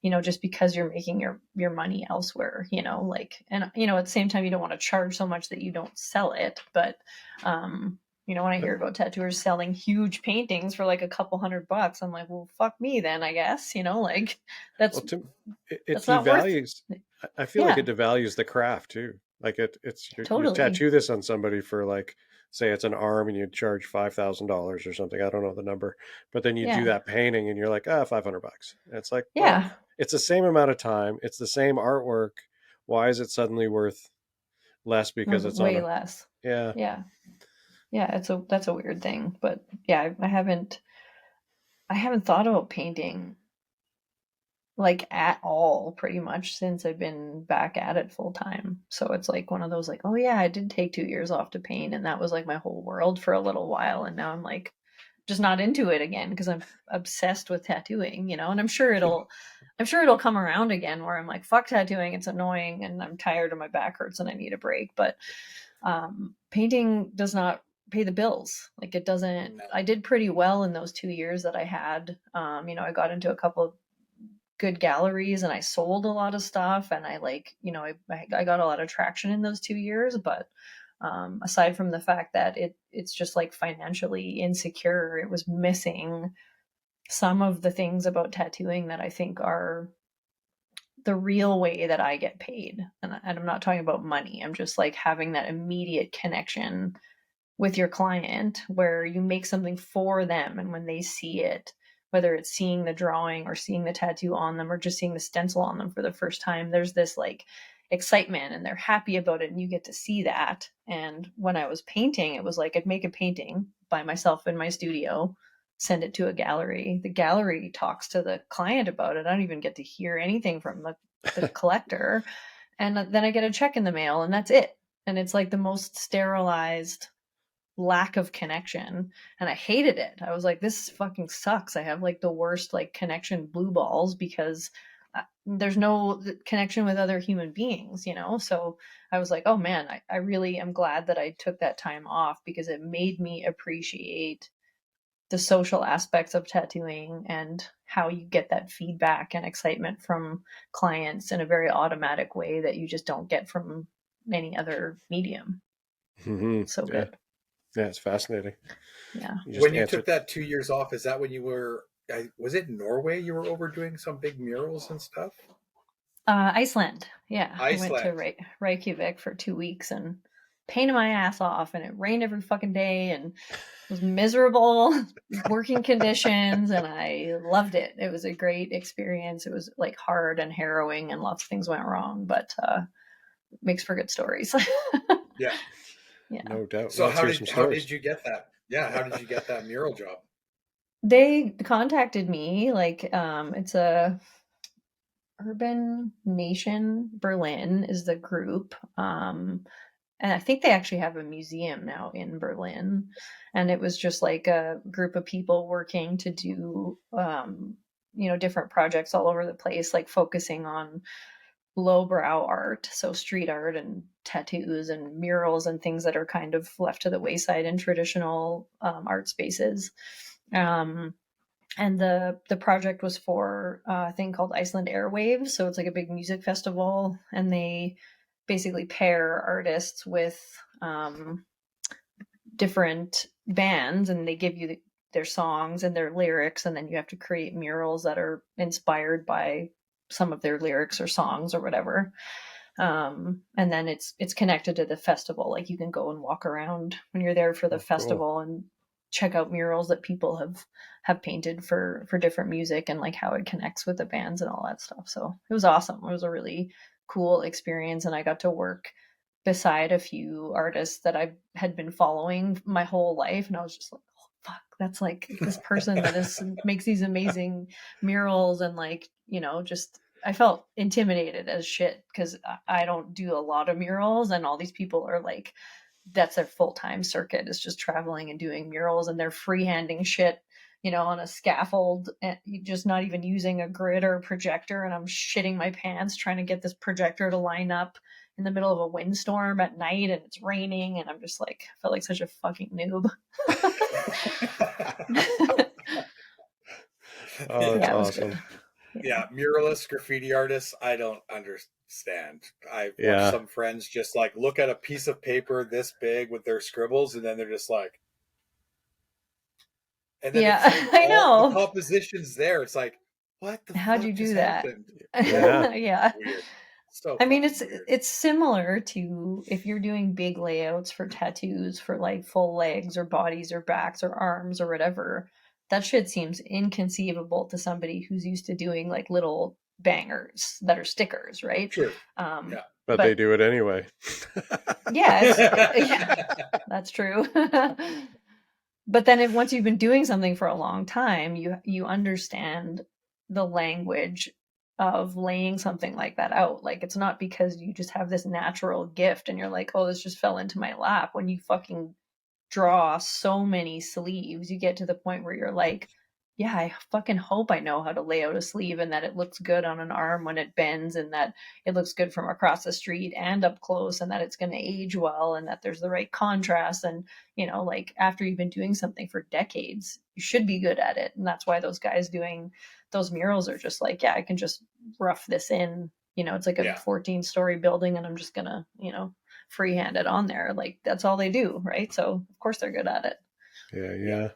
you know, just because you're making your money elsewhere, you know, like, and you know, at the same time, you don't want to charge so much that you don't sell it, but you know, when I hear about tattooers selling huge paintings for like a couple $100, I'm like, well, fuck me then, I guess, you know, like Well, it that's not worth. devalues. I feel like Yeah, it devalues the craft too. Like you totally. tattoo this on somebody for like, say it's an arm and you charge $5,000 or something. I don't know the number, but then you do Yeah, that painting and you're like, ah, $500. And it's like, well, yeah, it's the same amount of time. It's the same artwork. Why is it suddenly worth less because it's on way a, less. yeah. Yeah, yeah, that's a weird thing, but yeah, I haven't thought about painting like at all pretty much since I've been back at it full time. So it's like one of those like, oh yeah, I did take 2 years off to paint and that was like my whole world for a little while. And now I'm like just not into it again because I'm obsessed with tattooing, you know, and I'm sure it'll come around again where I'm like, fuck tattooing, it's annoying and I'm tired and my back hurts and I need a break. But painting does not pay the bills. Like it doesn't, No. I did pretty well in those 2 years that I had. You know, I got into a couple of good galleries and I sold a lot of stuff and I like, you know, I got a lot of traction in those 2 years, but aside from the fact that it's just like financially insecure, it was missing some of the things about tattooing that I think are the real way that I get paid. And I'm not talking about money. I'm just like having that immediate connection with your client where you make something for them and when they see it, whether it's seeing the drawing or seeing the tattoo on them or just seeing the stencil on them for the first time, there's this like excitement and they're happy about it and you get to see that. And when I was painting, it was like I'd make a painting by myself in my studio, send it to a gallery, the gallery talks to the client about it, I don't even get to hear anything from the collector, and then I get a check in the mail and that's it. And it's like the most sterilized lack of connection, and I hated it. I was like, this fucking sucks. I have like the worst like connection blue balls because there's no connection with other human beings, you know. So I was like, oh man, I really am glad that I took that time off because it made me appreciate the social aspects of tattooing and how you get that feedback and excitement from clients in a very automatic way that you just don't get from any other medium. Hmm. So Yeah. good. Yeah. It's fascinating. Yeah. You just When you answered. took that 2 years off, is that when you were? Was it Norway? You were over doing some big murals and stuff. Iceland. Yeah, I went to Iceland. Reykjavik for 2 weeks and painted my ass off, and it rained every fucking day, and it was miserable working conditions, and I loved it. It was a great experience. It was like hard and harrowing, and lots of things went wrong, but makes for good stories. Yeah. Yeah, No doubt. So Let's how hear some did stories. you get that? Yeah, how did you get that mural job? they contacted me like it's a Urban Nation Berlin is the group. And I think they actually have a museum now in Berlin. And it was just like a group of people working to do, you know, different projects all over the place, like focusing on lowbrow art, so street art and tattoos and murals and things that are kind of left to the wayside in traditional art spaces. Um, and the project was for a thing called Iceland Airwaves. So it's like a big music festival, and they basically pair artists with different bands, and they give you their songs and their lyrics, and then you have to create murals that are inspired by some of their lyrics or songs or whatever. And then it's connected to the festival. Like you can go and walk around when you're there for the Oh, cool. festival and check out murals that people have painted for different music and like how it connects with the bands and all that stuff. So it was awesome. It was a really cool experience, and I got to work beside a few artists that I had been following my whole life, and I was just like, oh, fuck, that's like this person that is makes these amazing murals, and like, you know, just I felt intimidated as shit because I don't do a lot of murals, and all these people are like, that's their full-time circuit, is just traveling and doing murals, and they're freehanding shit, you know, on a scaffold, and just not even using a grid or a projector. And I'm shitting my pants trying to get this projector to line up in the middle of a windstorm at night, and it's raining, and I'm just like, I felt like such a fucking noob. Oh, that's Yeah, it was awesome. good. Yeah, muralists, graffiti artists, I don't understand. I've watched Yeah. some friends just like look at a piece of paper this big with their scribbles, and then they're just like, and then Yeah, it's I all the know. composition's there. It's like, what the How'd you fuck do just that? happened? Yeah. Yeah. Weird. So I mean, fucking weird. it's similar to if you're doing big layouts for tattoos for like full legs or bodies or backs or arms or whatever. That shit seems inconceivable to somebody who's used to doing like little bangers that are stickers, right? True. Um, Yeah. But they but do it anyway. yeah, yeah, that's true. But then once you've been doing something for a long time, you understand the language of laying something like that out. Like, it's not because you just have this natural gift and you're like, oh, this just fell into my lap. When you fucking draw so many sleeves, you get to the point where you're like, yeah, I fucking hope I know how to lay out a sleeve, and that it looks good on an arm when it bends, and that it looks good from across the street and up close, and that it's going to age well, and that there's the right contrast. And, you know, like, after you've been doing something for decades, you should be good at it. And that's why those guys doing those murals are just like, yeah, I can just rough this in. You know, it's like a Yeah. 14-story building, and I'm just going to, you know, freehand it on there. Like, that's all they do, right? So of course they're good at it. Yeah.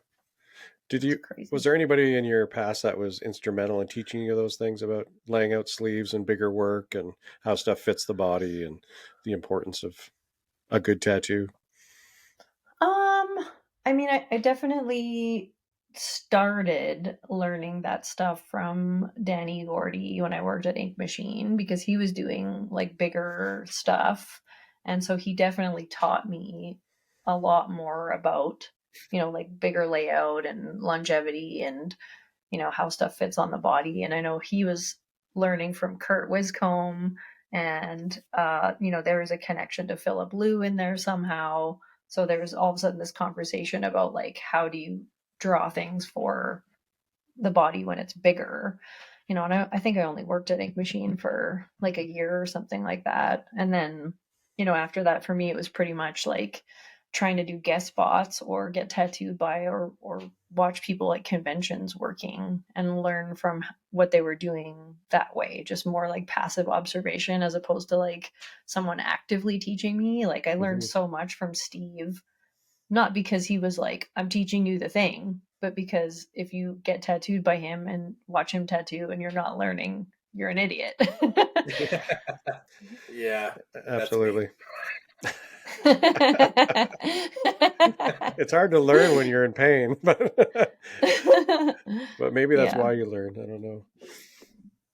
It's crazy. Was there anybody in your past that was instrumental in teaching you those things about laying out sleeves and bigger work and how stuff fits the body and the importance of a good tattoo? I mean, I definitely started learning that stuff from Danny Gordy when I worked at Ink Machine, because he was doing like bigger stuff. And so he definitely taught me a lot more about, you know, like bigger layout and longevity, and, you know, how stuff fits on the body. And I know he was learning from Kurt Wiscombe, and you know, there was a connection to Philip Liu in there somehow. So there was all of a sudden this conversation about like, how do you draw things for the body when it's bigger, you know. And I think I only worked at Ink Machine for like a year or something like that. And then, you know, after that, for me, it was pretty much like trying to do guest spots or get tattooed by, or watch people at conventions working and learn from what they were doing that way. Just more like passive observation as opposed to like someone actively teaching me. Like, I learned Mm-hmm. so much from Steve, not because he was like, I'm teaching you the thing, but because if you get tattooed by him and watch him tattoo and you're not learning, you're an idiot. Yeah. Absolutely. It's hard to learn when you're in pain, but maybe that's Yeah. why you learn. I don't know.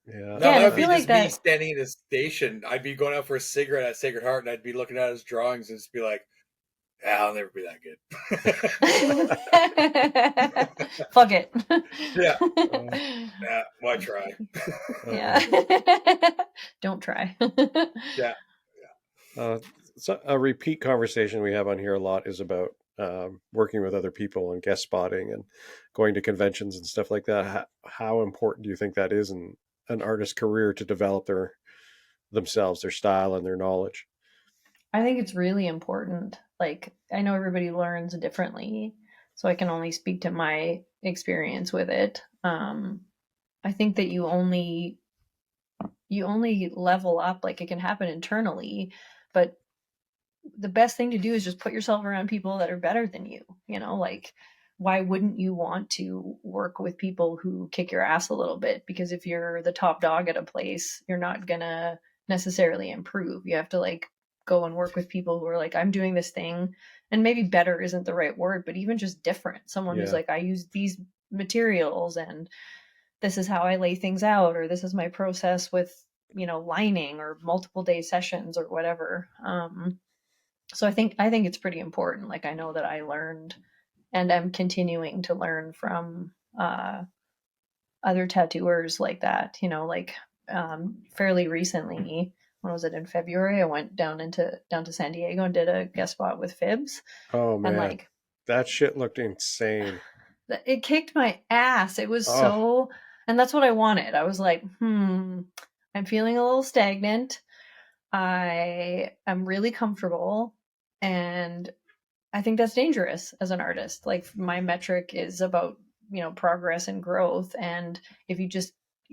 Yeah. No, Yeah, and that I would be feel like just me that. standing in a station. I'd be going out for a cigarette at Sacred Heart, and I'd be looking at his drawings and just be like, I'll never be that good. Fuck it. Yeah. Why try? Yeah. Don't try. Yeah. So a repeat conversation we have on here a lot is about working with other people and guest spotting and going to conventions and stuff like that. How important do you think that is in an artist's career to develop themselves, their style, and their knowledge? I think it's really important. Like, I know everybody learns differently, so I can only speak to my experience with it. I think that you only level up, like, it can happen internally, but the best thing to do is just put yourself around people that are better than you. You know, like, why wouldn't you want to work with people who kick your ass a little bit? Because if you're the top dog at a place, you're not gonna necessarily improve. You have to like go and work with people who are like, I'm doing this thing, and maybe better isn't the right word, but even just different. Someone who's Yeah. like, I use these materials, and this is how I lay things out, or this is my process with, you know, lining or multiple day sessions or whatever. So I think it's pretty important. Like, I know that I learned And I'm continuing to learn from other tattooers like that, you know, like fairly recently, when was it, in February, I went down to San Diego and did a guest spot with Fibs. Oh And man, like that shit looked insane. it kicked my ass. It was Oh, so, and that's what I wanted. I was like, I'm feeling a little stagnant. I am really comfortable, and I think that's dangerous as an artist. Like, my metric is about, you know, progress and growth. And if you just,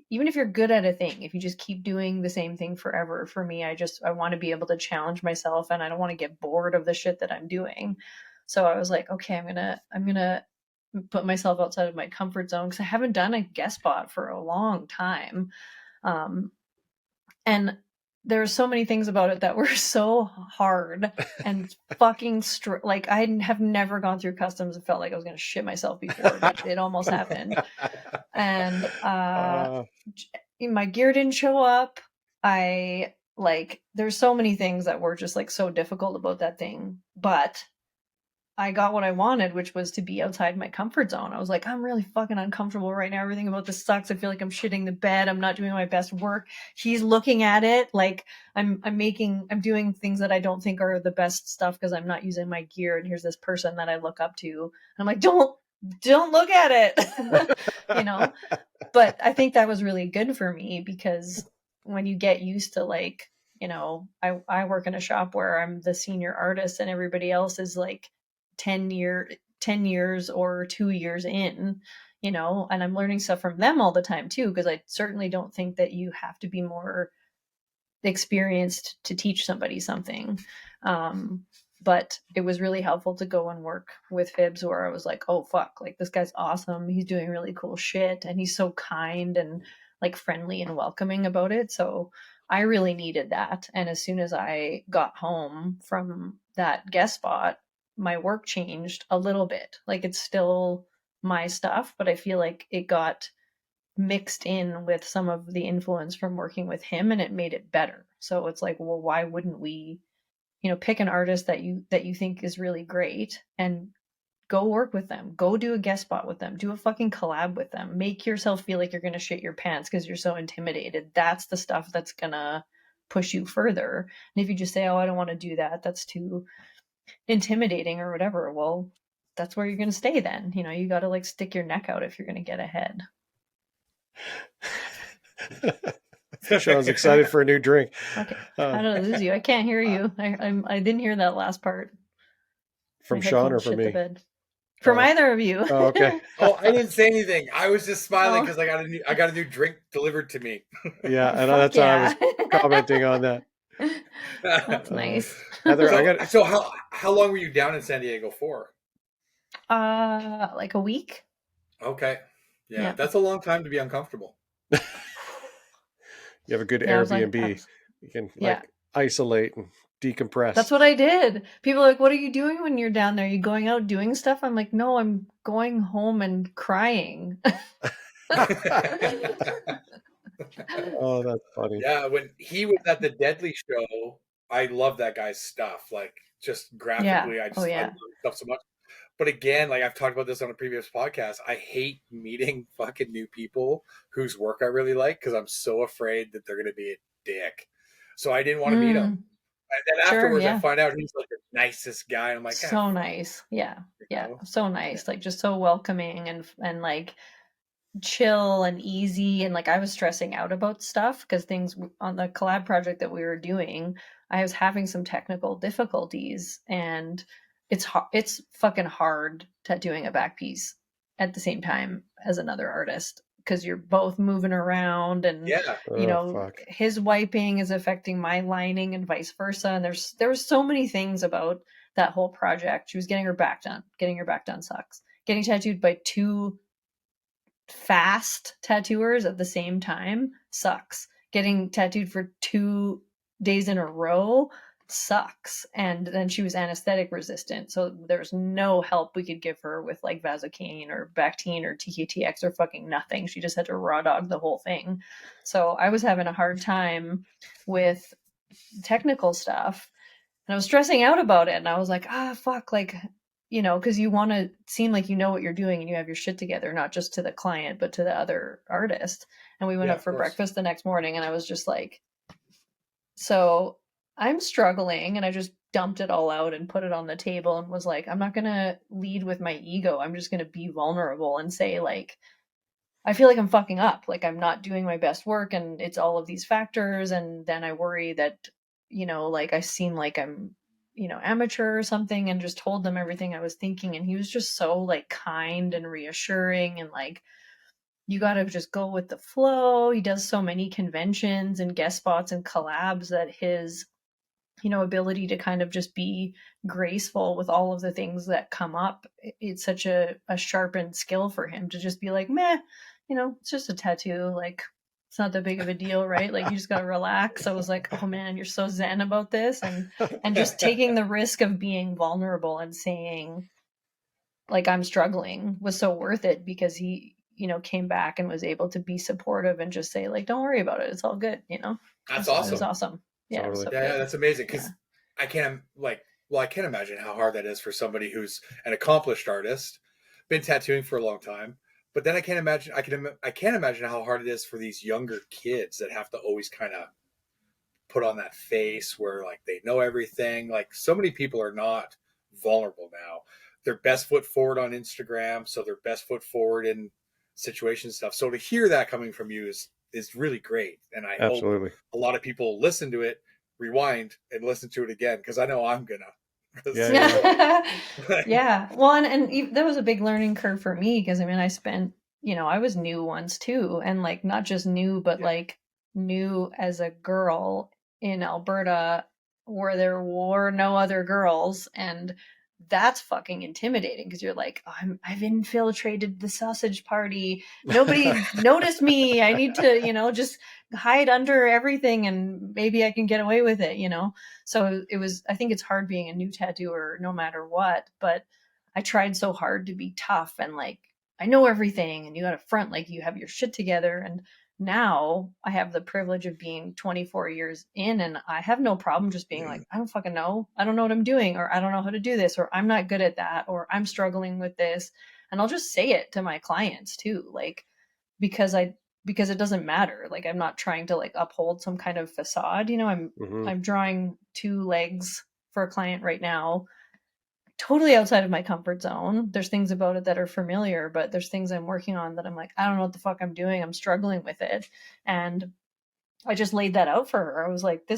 even if you're good at a thing, if you just keep doing the same thing forever, for me, I want to be able to challenge myself, and I don't want to get bored of the shit that I'm doing. So I was like, okay, I'm going to put myself outside of my comfort zone, because I haven't done a guest spot for a long time. Um, and there's so many things about it that were so hard and fucking like, I have never gone through customs and felt like I was going to shit myself before, but it almost happened. And my gear didn't show up. I like, there's so many things that were just like so difficult about that thing, but I got what I wanted, which was to be outside my comfort zone. I was like, I'm really fucking uncomfortable right now. Everything about this sucks. I feel like I'm shitting the bed. I'm not doing my best work. He's looking at it like I'm doing things that I don't think are the best stuff because I'm not using my gear. And here's this person that I look up to. And I'm like, don't look at it. You know? But I think that was really good for me, because when you get used to, like, you know, I work in a shop where I'm the senior artist and everybody else is like 10 years or 2 years in, you know, and I'm learning stuff from them all the time too, because I certainly don't think that you have to be more experienced to teach somebody something. But it was really helpful to go and work with Fibs, where I was like, oh fuck, like, this guy's awesome, he's doing really cool shit, and he's so kind and like friendly and welcoming about it. So I really needed that. And as soon as I got home from that guest spot, my work changed a little bit. Like, it's still my stuff, but I feel like it got mixed in with some of the influence from working with him, and it made it better. So it's like, well, why wouldn't we, you know, pick an artist that you think is really great and go work with them, go do a guest spot with them, do a fucking collab with them, make yourself feel like you're going to shit your pants because you're so intimidated. That's the stuff that's going to push you further. And if you just say, oh, I don't want to do that, that's too intimidating or whatever, well, that's where you're going to stay then. You know, you got to like stick your neck out if you're going to get ahead. Sean's excited for a new drink. Okay. How did I lose you? I can't hear you. I didn't hear that last part. From My Sean or headphones from shit the me? bed. From either of you. Oh, okay. Oh, I didn't say anything. I was just smiling Oh. because I got a new drink delivered to me. Yeah, and Fuck that's yeah. how I was commenting on that. That's nice. Heather, So how long were you down in San Diego for? Like a week. Okay. Yeah. That's a long time to be uncomfortable. you have a good Yeah, I was Airbnb. You can like isolate and decompress. That's what I did. People are like, what are you doing when you're down there? Are you going out doing stuff? I'm like, no, I'm going home and crying. Oh, that's funny. Yeah, when he was at the Deadly show, I love that guy's stuff. Like, just graphically, I love his stuff so much. But again, like I've talked about this on a previous podcast, I hate meeting fucking new people whose work I really like because I'm so afraid that they're going to be a dick. So I didn't want to meet him. And then afterwards, I find out he's like the nicest guy. And I'm like, so nice. Yeah. Yeah. So nice. Like, just so welcoming and like chill and easy. And like, I was stressing out about stuff because things on the collab project that we were doing, I was having some technical difficulties, and it's fucking hard tattooing a back piece at the same time as another artist, because you're both moving around, and you know, his wiping is affecting my lining and vice versa. And there was so many things about that whole project. She was getting her back done. Getting her back done sucks. Getting tattooed by two fast tattooers at the same time sucks. Getting tattooed for 2 days in a row sucks. And then she was anesthetic resistant, so there's no help we could give her with like Vasocaine or Bactine or TKTX or fucking nothing. She just had to raw dog the whole thing. So I was having a hard time with technical stuff, and I was stressing out about it, and I was like, fuck, like, you know, because you want to seem like you know what you're doing and you have your shit together, not just to the client, but to the other artist. And we went Yeah, up of for course. breakfast the next morning, and I was just like, so I'm struggling, and I just dumped it all out and put it on the table and was like, I'm not going to lead with my ego. I'm just going to be vulnerable and say, like, I feel like I'm fucking up. Like, I'm not doing my best work, and it's all of these factors. And then I worry that, you know, like I seem like I'm, you know, amateur or something, and just told them everything I was thinking. And he was just so like kind and reassuring, and like, you got to just go with the flow. He does so many conventions and guest spots and collabs that his, you know, ability to kind of just be graceful with all of the things that come up, it's such a sharpened skill for him to just be like, meh, you know, it's just a tattoo, like it's not that big of a deal, right? Like, you just got to relax. I was like, oh man, you're so zen about this. And just taking the risk of being vulnerable and saying, like, I'm struggling, was so worth it, because he, you know, came back and was able to be supportive and just say, like, don't worry about it, it's all good, you know. That's It was awesome. awesome. Yeah, it was Totally. so Yeah, good. that's amazing. Yeah. Because I can't I can't imagine how hard that is for somebody who's an accomplished artist, been tattooing for a long time. But then I can't imagine. I can't imagine how hard it is for these younger kids that have to always kind of put on that face where like they know everything. Like, so many people are not vulnerable now. Their best foot forward on Instagram, so their best foot forward in situation stuff. So to hear that coming from you is really great, and I hope Absolutely. a lot of people listen to it, rewind, and listen to it again, because I know I'm gonna. Yeah. Yeah. Well, and that was a big learning curve for me, because I mean, I spent, you know, I was new once too, and like not just new, but Yeah. like new as a girl in Alberta where there were no other girls, and that's fucking intimidating, because you're like, oh, I've infiltrated the sausage party. Nobody noticed me. I need to, you know, just hide under everything, and maybe I can get away with it, you know. So it was, I think it's hard being a new tattooer no matter what, but I tried so hard to be tough and like, I know everything, and you got to front like you have your shit together. And now I have the privilege of being 24 years in, and I have no problem just being like, I don't fucking know. I don't know what I'm doing, or I don't know how to do this, or I'm not good at that, or I'm struggling with this. And I'll just say it to my clients too. Like, because it doesn't matter. Like, I'm not trying to like uphold some kind of facade. You know, Hmm. I'm drawing 2 legs for a client right now, totally outside of my comfort zone. There's things about it that are familiar, but there's things I'm working on that I'm like, I don't know what the fuck I'm doing. I'm struggling with it. And I just laid that out for her. I was like,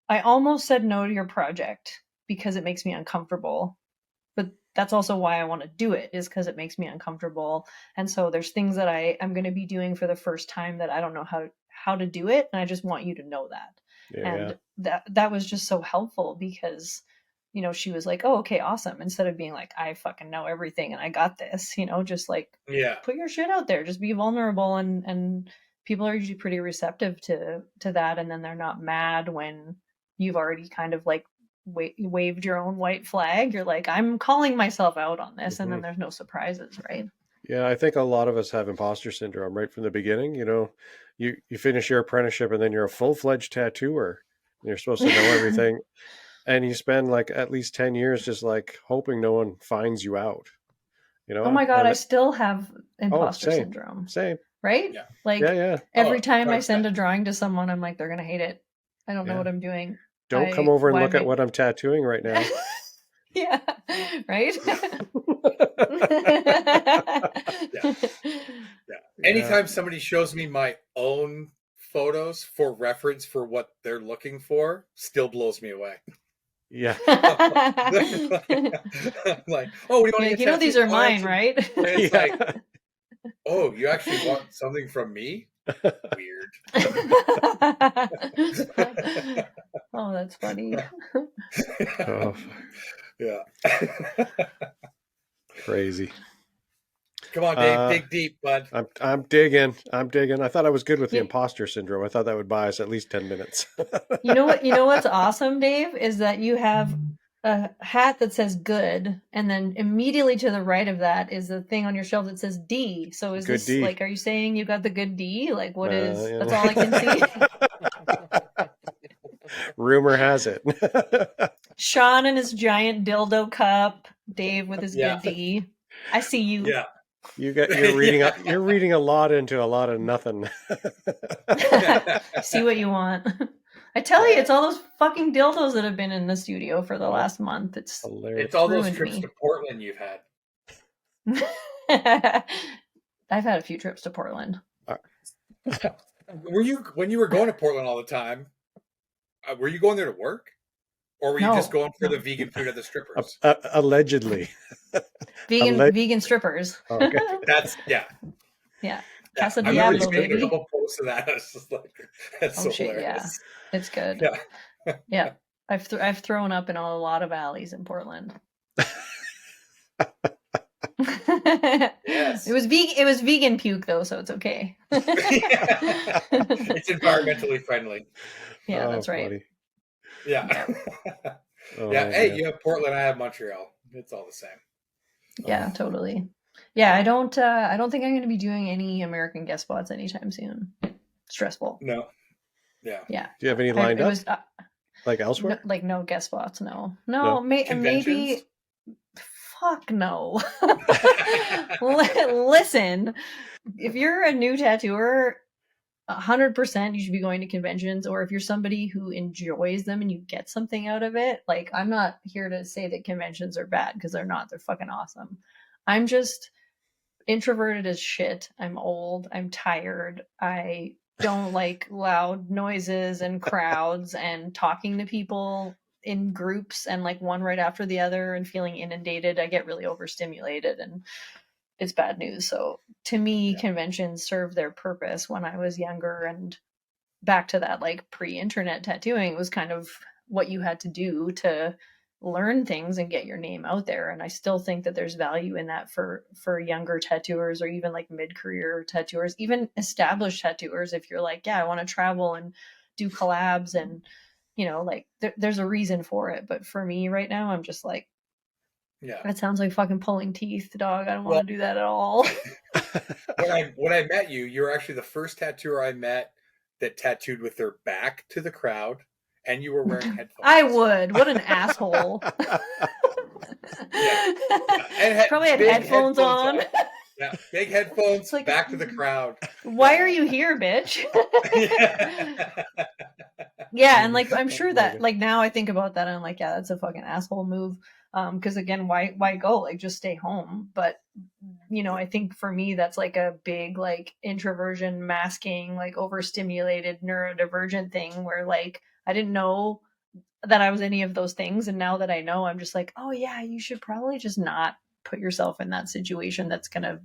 I almost said no to your project because it makes me uncomfortable. But that's also why I want to do it, is because it makes me uncomfortable. And so there's things that I'm going to be doing for the first time that I don't know how to do it, and I just want you to know that. Yeah. And that was just so helpful, because, you know, she was like, oh, okay, awesome, instead of being like, I fucking know everything and I got this, you know, just like, Yeah. put your shit out there, just be vulnerable. And people are usually pretty receptive to that, and then they're not mad when you've already kind of like waved your own white flag. You're like, I'm calling myself out on this, and Hmm. then there's no surprises, right? Yeah, I think a lot of us have imposter syndrome right from the beginning. You know, you finish your apprenticeship and then you're a full-fledged tattooer. You're supposed to know everything, and you spend like at least 10 years just like hoping no one finds you out, you Oh know? my god, I And still have oh, imposter same. syndrome, Same. right? Yeah. Yeah, Like, yeah. Oh, every time I 100%. send a drawing to someone, I'm like, they're gonna hate it. I don't know Yeah. what I'm doing. Don't come over and Why look am at I? what I'm tattooing right now. Yeah, right. Yeah. Yeah. Yeah. Anytime somebody shows me my own photos for reference for what they're looking for, still blows me away. Yeah. I'm like, oh, we want You're to like, get you know, these tattooed. are Oh, I have mine, some. right? And it's Yeah. like, oh, you actually want something from me? Weird. Oh, that's funny. Oh, Yeah. crazy. Come on, Dave, Uh, dig deep, bud. I'm digging. I'm digging. I thought I was good with the You, imposter syndrome. I thought that would buy us at least 10 minutes. you know what? You know what's awesome, Dave, is that you have a hat that says good, and then immediately to the right of that is the thing on your shelf that says D. So is Good this D. like, are you saying you got the good D? Like, what is? That's all I can see. Yeah. Rumor has it. Sean and his giant dildo cup, Dave with his Yeah. good D. I see you. Yeah. You're reading a lot into a lot of nothing. See what you want. I tell you, it's all those fucking dildos that have been in the studio for the last month. It's Hilarious. It's all those ruined trips me. to Portland you've had. I've had a few trips to Portland. When you were going to Portland all the time, were you going there to work? Or were you just going for the vegan food at the strippers? Allegedly. Vegan strippers. Okay. That's Yeah. Casa I remember Diablo, you made a baby. couple posts of that. I was just like, that's so shit, hilarious. Yeah. It's good. Yeah. Yeah. I've thrown up in a lot of alleys in Portland. Yes. It was vegan puke though, so it's okay. It's environmentally friendly. Yeah, that's right. Buddy. Yeah. Oh, yeah. Hey, man. you have Portland, I have Montreal. It's all the same. Yeah, totally. Yeah, I don't think I'm going to be doing any American guest spots anytime soon. Stressful. No. Yeah. Yeah. Do you have any lined up? Was, like elsewhere? No guest spots. No. Conventions? Maybe. Fuck no. Listen, if you're a new tattooer, 100% you should be going to conventions, or if you're somebody who enjoys them and you get something out of it. Like, I'm not here to say that conventions are bad, because they're not. They're fucking awesome. I'm just introverted as shit. I'm old. I'm tired. I don't like loud noises and crowds and talking to people in groups and like one right after the other and feeling inundated. I get really overstimulated and it's bad news. So to me, conventions serve their purpose when I was younger, and back to that, like pre-internet tattooing was kind of what you had to do to learn things and get your name out there. And I still think that there's value in that for younger tattooers, or even like mid-career tattooers, even established tattooers. If you're like, yeah, I want to travel and do collabs, and like there's a reason for it. But for me right now, I'm just like, yeah, that sounds like fucking pulling teeth, dog. I don't want to do that at all. when I met you, you were actually the first tattooer I met that tattooed with their back to the crowd, and you were wearing headphones. I would. What an asshole. And probably had headphones on. Yeah, big headphones, like, back to the crowd. Why are you here, bitch? Yeah, and like I'm sure that like now I think about that and I'm like, yeah, that's a fucking asshole move. Because again, why go? Like, just stay home. But I think for me that's like a big like introversion masking, like overstimulated neurodivergent thing where like I didn't know that I was any of those things, and now that I know, I'm just like, oh yeah, you should probably just not put yourself in that situation that's gonna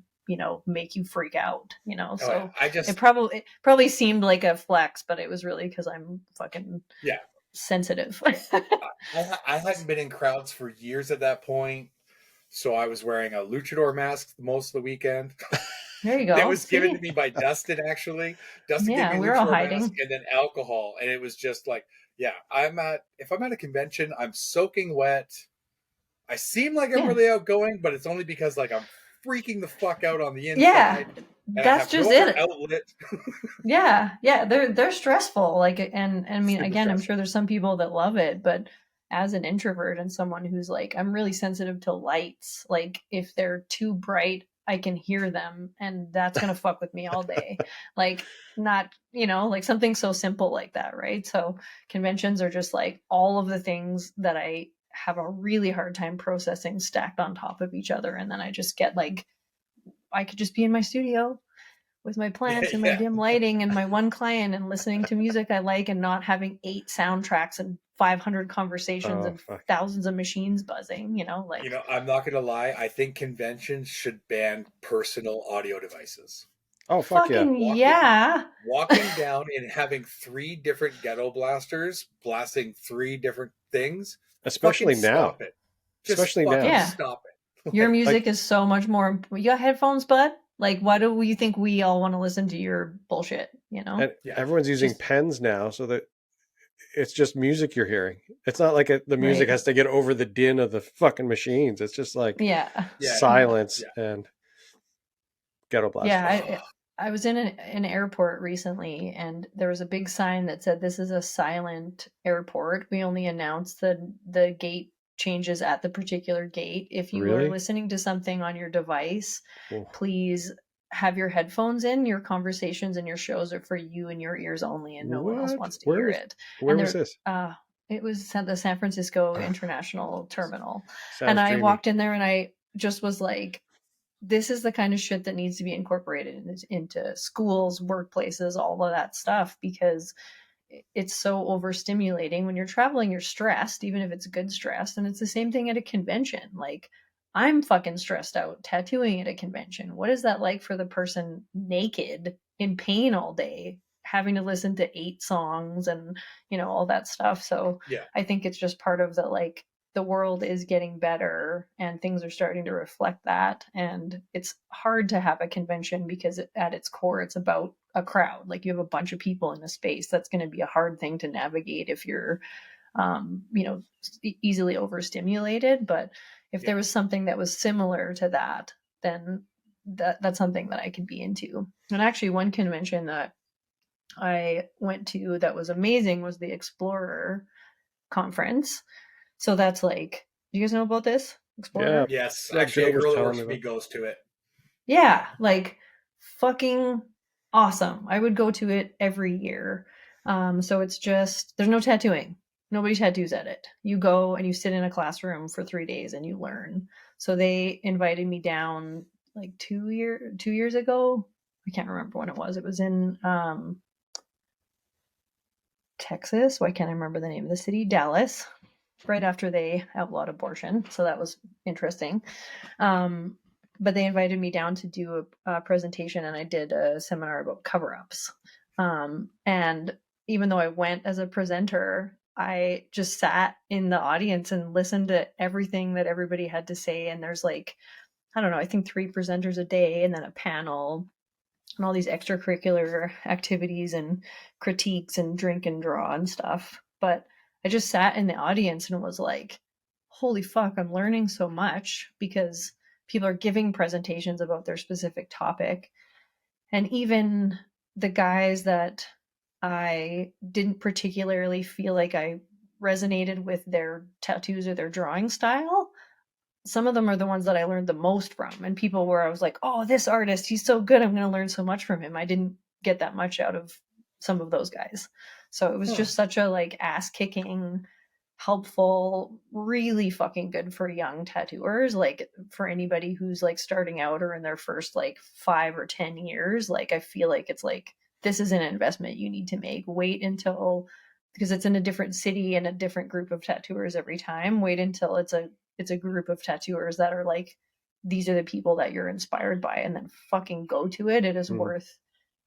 make you freak out. So it probably seemed like a flex, but it was really because I'm fucking sensitive. I hadn't been in crowds for years at that point, so I was wearing a luchador mask most of the weekend. There you go. It was given to me by Dustin, actually. Dustin gave me a luchador mask and then alcohol, and it was just like, yeah, if I'm at a convention, I'm soaking wet. I seem like I'm really outgoing, but it's only because like I'm freaking the fuck out on the inside. Yeah, that's just it. Outlet. yeah, they're stressful. Like, and I mean, again, stressful. I'm sure there's some people that love it, but as an introvert and someone who's like, I'm really sensitive to lights. Like, if they're too bright, I can hear them, and that's gonna fuck with me all day. Like, not like something so simple like that, right? So conventions are just like all of the things that I have a really hard time processing stacked on top of each other, and then I just get like, I could just be in my studio with my plants and my dim lighting and my one client and listening to music I like, and not having 8 soundtracks and 500 conversations and thousands of machines buzzing. I'm not gonna lie, I think conventions should ban personal audio devices. Oh, fuck yeah. Walking down and having 3 different ghetto blasters blasting 3 different things. Especially now. Stop it. Especially now. Yeah. Stop it. Your music is so much more. You got headphones, bud? Like, why do you think we all want to listen to your bullshit? And everyone's using pens now, so that it's just music you're hearing. It's not like the music has to get over the din of the fucking machines. It's just like silence and ghetto blast. Yeah, I was in an airport recently, and there was a big sign that said, "This is a silent airport. We only announce the gate changes at the particular gate. If you are Really? listening to something on your device, Oh, please have your headphones in. Your conversations and your shows are for you and your ears only, and no one else what? wants to hear it. Where And was this? it was at the San Francisco International Terminal. And Sounds I dreamy. walked in there and I just was like, this is the kind of shit that needs to be incorporated into schools, workplaces, all of that stuff, because it's so overstimulating. When you're traveling, you're stressed, even if it's good stress. And it's the same thing at a convention. Like, I'm fucking stressed out tattooing at a convention. What is that like for the person naked in pain all day, having to listen to 8 songs and, all that stuff? So Yeah. I think it's just part of the, like, the world is getting better and things are starting to reflect that. And it's hard to have a convention because at its core, it's about a crowd. Like, you have a bunch of people in a space. That's going to be a hard thing to navigate if you're, easily overstimulated. But if there was something that was similar to that, then that's something that I could be into. And actually, one convention that I went to that was amazing was the Explorer conference. So that's like, do you guys know about this Yeah. Explorer? Yes, Yeah, actually, Joe a was girl that telling works me for me about. goes to it. Yeah, like fucking awesome. I would go to it every year. So it's just, there's no tattooing. Nobody tattoos at it. You go and you sit in a classroom for 3 days and you learn. So they invited me down like 2 years ago. I can't remember when it was. It was in Texas. Why can't I remember the name of the city? Dallas, right after they outlawed abortion. So that was interesting. But they invited me down to do a presentation, and I did a seminar about cover-ups. And even though I went as a presenter, I just sat in the audience and listened to everything that everybody had to say. And there's like, I don't know, I think 3 presenters a day and then a panel and all these extracurricular activities and critiques and drink and draw and stuff. But I just sat in the audience and was like, holy fuck, I'm learning so much because people are giving presentations about their specific topic. And even the guys that I didn't particularly feel like I resonated with their tattoos or their drawing style, some of them are the ones that I learned the most from, and people where I was like, oh, this artist, he's so good, I'm going to learn so much from him. I didn't get that much out of some of those guys. So it was just such a like ass kicking, helpful, really fucking good for young tattooers. Like, for anybody who's like starting out or in their first like 5 or 10 years, like, I feel like it's like, this is an investment you need to make. Wait until, because it's in a different city and a different group of tattooers every time. Wait until it's a group of tattooers that are like, these are the people that you're inspired by, and then fucking go to it. It is worth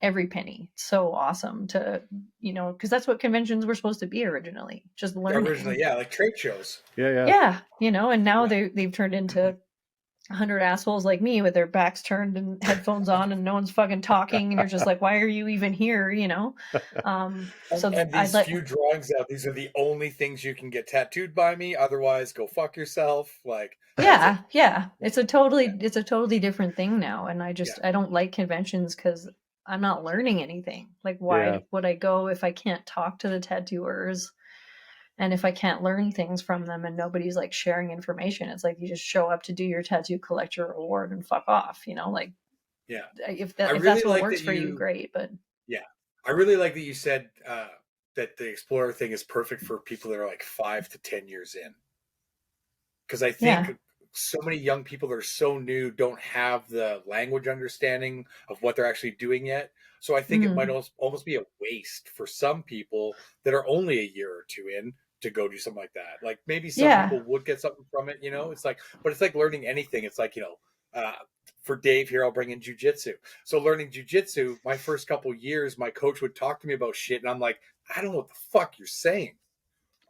every penny. It's so awesome to, because that's what conventions were supposed to be originally, just learning. Originally, yeah, like trade shows. Yeah, and now they've turned into 100 assholes like me with their backs turned and headphones on and no one's fucking talking, and you're just like, why are you even here? So And these few drawings out, these are the only things you can get tattooed by me. Otherwise, go fuck yourself. Like, yeah, it's a totally different thing now. And I don't like conventions because I'm not learning anything. Like, why would I go if I can't talk to the tattooers and if I can't learn things from them and nobody's like sharing information? It's like, you just show up to do your tattoo, collect your reward, and fuck off. Like, yeah, if I really that's what like works that for you, great. But yeah, I really like that you said that the Explorer thing is perfect for people that are like 5 to 10 years in, because I think so many young people that are so new don't have the language understanding of what they're actually doing yet. So I think it might almost be a waste for some people that are only a year or 2 in to go do something like that. Like, maybe some people would get something from it, it's like, but it's like learning anything. It's like, for Dave here, I'll bring in jujitsu. So learning jujitsu, my first couple years, my coach would talk to me about shit, and I'm like, I don't know what the fuck you're saying.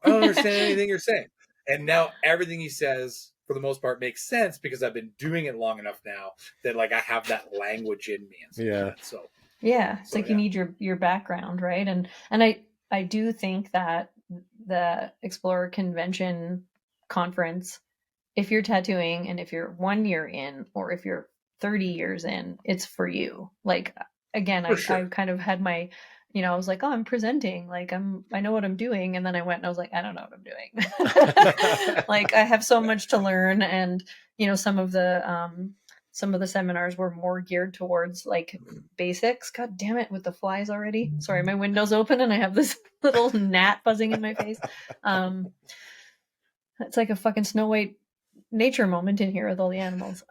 I don't understand anything you're saying. And now everything he says, for the most part, makes sense because I've been doing it long enough now that like I have that language in me. And stuff it's like you need your background, right? And I do think that the Explorer Convention conference, if you're tattooing and if you're 1 year in or if you're 30 years in, it's for you. Like, again, I kind of had my you know, I was like, oh, I'm presenting, like I know what I'm doing. And then I went and I was like, I don't know what I'm doing. Like I have so much to learn. And, you know, some of the seminars were more geared towards like basics. God damn it with the flies already. Sorry, my window's open and I have this little gnat buzzing in my face. It's like a fucking Snow White nature moment in here with all the animals.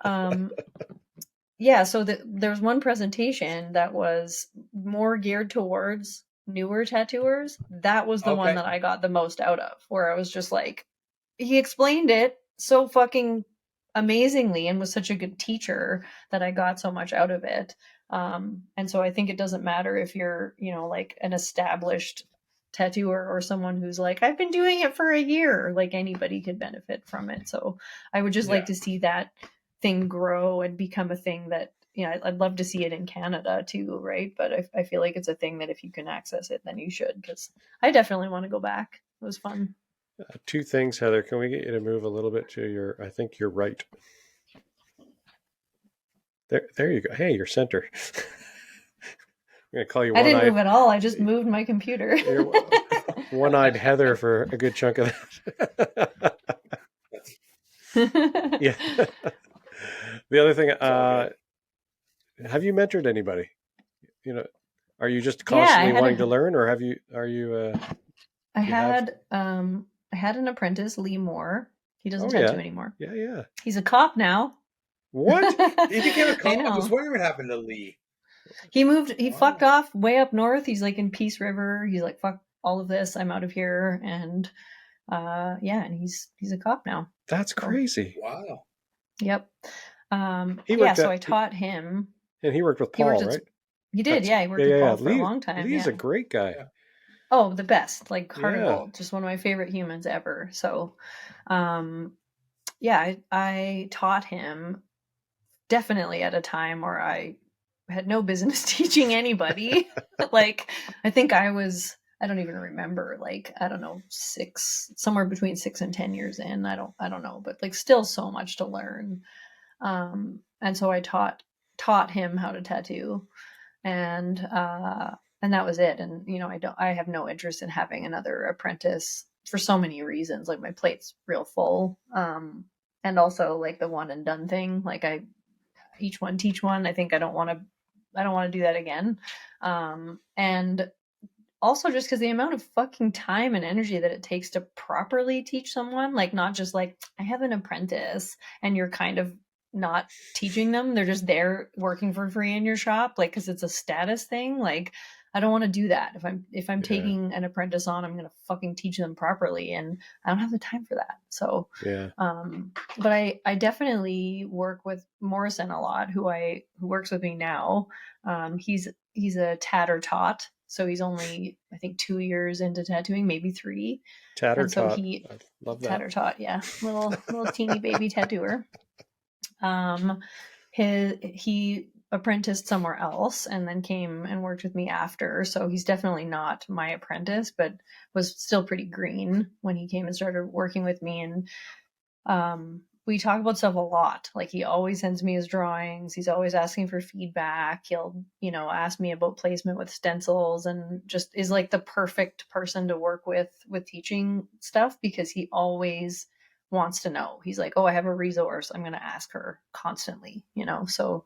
Yeah, so there's one presentation that was more geared towards newer tattooers. That was the one Okay. that I got the most out of, where I was just like, he explained it so fucking amazingly and was such a good teacher that I got so much out of it. And so I think it doesn't matter if you're, you know, like an established tattooer or someone who's like, I've been doing it for a year, like anybody could benefit from it. So I would just Yeah. like to see that thing grow and become a thing that, you know, I'd love to see it in Canada too, right? But I feel like it's a thing that if you can access it, then you should, because I definitely want to go back. It was fun. Two things, Heather. Can we get you to move a little bit to your? I think you're right. There you go. Hey, you're center. I'm gonna call you I didn't move one-eyed. at all. I just moved my computer. You're one-eyed Heather for a good chunk of that. Yeah. The other thing, have you mentored anybody? You know, are you just constantly wanting to learn, or are you? I you have? had an apprentice, Lee Moore. He doesn't Oh tattoo yeah, anymore. yeah. He's a cop now. What? He became a I cop. I was know. wondering what happened to Lee. He moved. He Wow. fucked off way up north. He's like in Peace River. He's like, fuck all of this. I'm out of here. And yeah, and he's a cop now. That's crazy. Wow. Yep. He Yeah. worked So at, I taught him. and he worked with He Paul, worked at. right? He did. Yeah. He worked Yeah, with yeah. Paul for a long time. Lee's Yeah. a great guy. Yeah. Oh, the best. Like heart of Yeah. gold. Just one of my favorite humans ever. So, yeah, I taught him definitely at a time where I had no business teaching anybody. Like, I think I don't even remember, like, I don't know, somewhere between 6 and 10 years in. I don't know, but like still so much to learn. And so I taught him how to tattoo, and that was it. And, you know, I have no interest in having another apprentice for so many reasons. Like my plate's real full. And also like the one and done thing, like each one teach one. I think I don't want to do that again. And also just because the amount of fucking time and energy that it takes to properly teach someone, like not just like I have an apprentice and you're kind of not teaching them, they're just there working for free in your shop, like because it's a status thing. Like I don't want to do that. If I'm taking an apprentice on, I'm gonna fucking teach them properly, and I don't have the time for that. So Yeah. but I definitely work with Morrison a lot, who works with me now. He's a tatter tot, so he's only I think 2 years into tattooing, maybe 3. Tatter And so tot. he I love that. tatter tot, yeah, little teeny baby tattooer. He apprenticed somewhere else and then came and worked with me after. So he's definitely not my apprentice, but was still pretty green when he came and started working with me. And we talk about stuff a lot. Like he always sends me his drawings. He's always asking for feedback. He'll, you know, ask me about placement with stencils, and just is like the perfect person to work with teaching stuff, because he always wants to know. He's like, oh, I have a resource, I'm going to ask her constantly, you know? So,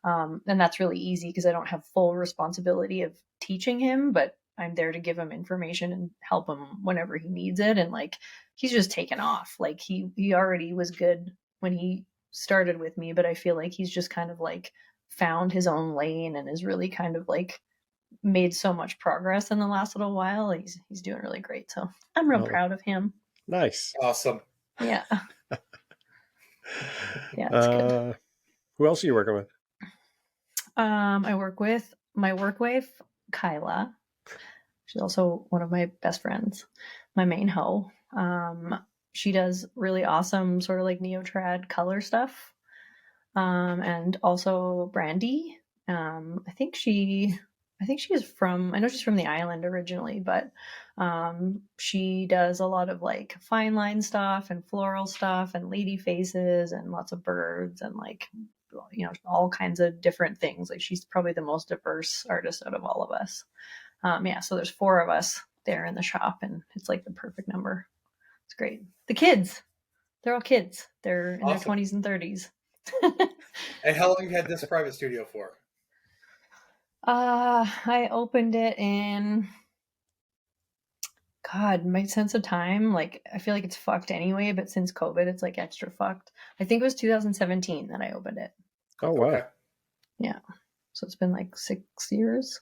and that's really easy because I don't have full responsibility of teaching him, but I'm there to give him information and help him whenever he needs it. And like, he's just taken off. Like he already was good when he started with me, but I feel like he's just kind of like found his own lane and is really kind of like made so much progress in the last little while. He's doing really great. So I'm real proud of him. Nice. Awesome. Yeah. Yeah, it's good. Who else are you working with? I work with my work wife, Kyla. She's also one of my best friends, my main hoe. She does really awesome sort of like neo-trad color stuff. And also Brandy. I think she is from, I know she's from the island originally, but she does a lot of like fine line stuff and floral stuff and lady faces and lots of birds and like, you know, all kinds of different things. Like she's probably the most diverse artist out of all of us. Yeah, so there's 4 of us there in the shop, and it's like the perfect number. It's great. The kids, they're all kids. They're in their Awesome. 20s and 30s. And how long have you had this private studio for? I opened it in, God, my sense of time, like I feel like it's fucked anyway, but since COVID, it's like extra fucked. I think it was 2017 that I opened it. Oh, wow. Okay. Yeah. So it's been like 6 years,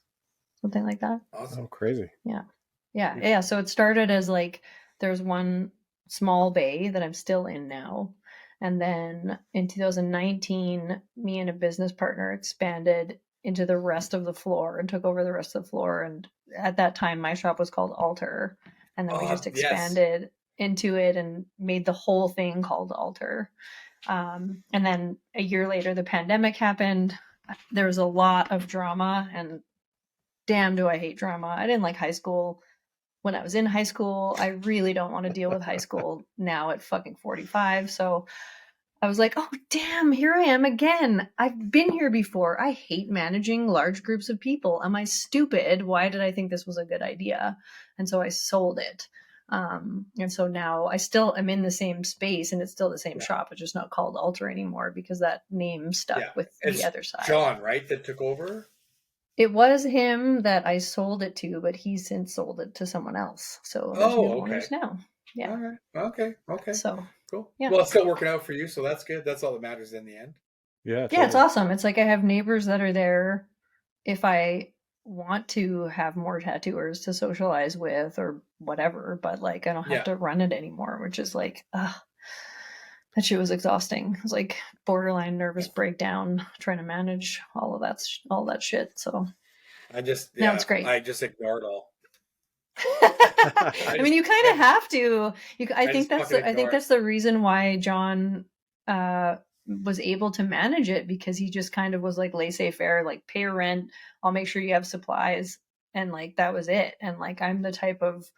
something like that. Awesome. Oh, crazy. Yeah. So it started as like there's one small bay that I'm still in now. And then in 2019, me and a business partner expanded into the rest of the floor and took over the rest of the floor. And at that time, my shop was called Alter. And then we just Yes. expanded into it and made the whole thing called Alter. And then a year later, the pandemic happened. There was a lot of drama, and damn, do I hate drama. I didn't like high school when I was in high school. I really don't want to deal with high school now at fucking 45. So I was like, oh, damn, here I am again. I've been here before. I hate managing large groups of people. Am I stupid? Why did I think this was a good idea? And so I sold it. And so now I still am in the same space, and it's still the same shop. It's just not called Alter anymore because that name stuck with It's the other side. John, right, that took over? It was him that I sold it to, but he's since sold it to someone else. So there's new owners now. Yeah. All right. Okay. So Cool. yeah. Well, it's still working out for you, so that's good. That's all that matters in the end. Yeah. Yeah, it's awesome. It's like I have neighbors that are there if I want to have more tattooers to socialize with or whatever, but like I don't have to run it anymore, which is like, that shit was exhausting. It was like borderline nervous breakdown trying to manage all that shit. So now it's great. I just ignored all. I mean, you kind of have to. I think that's the reason why John was able to manage it, because he just kind of was like laissez-faire, like pay your rent, I'll make sure you have supplies, and like that was it. And like I'm the type of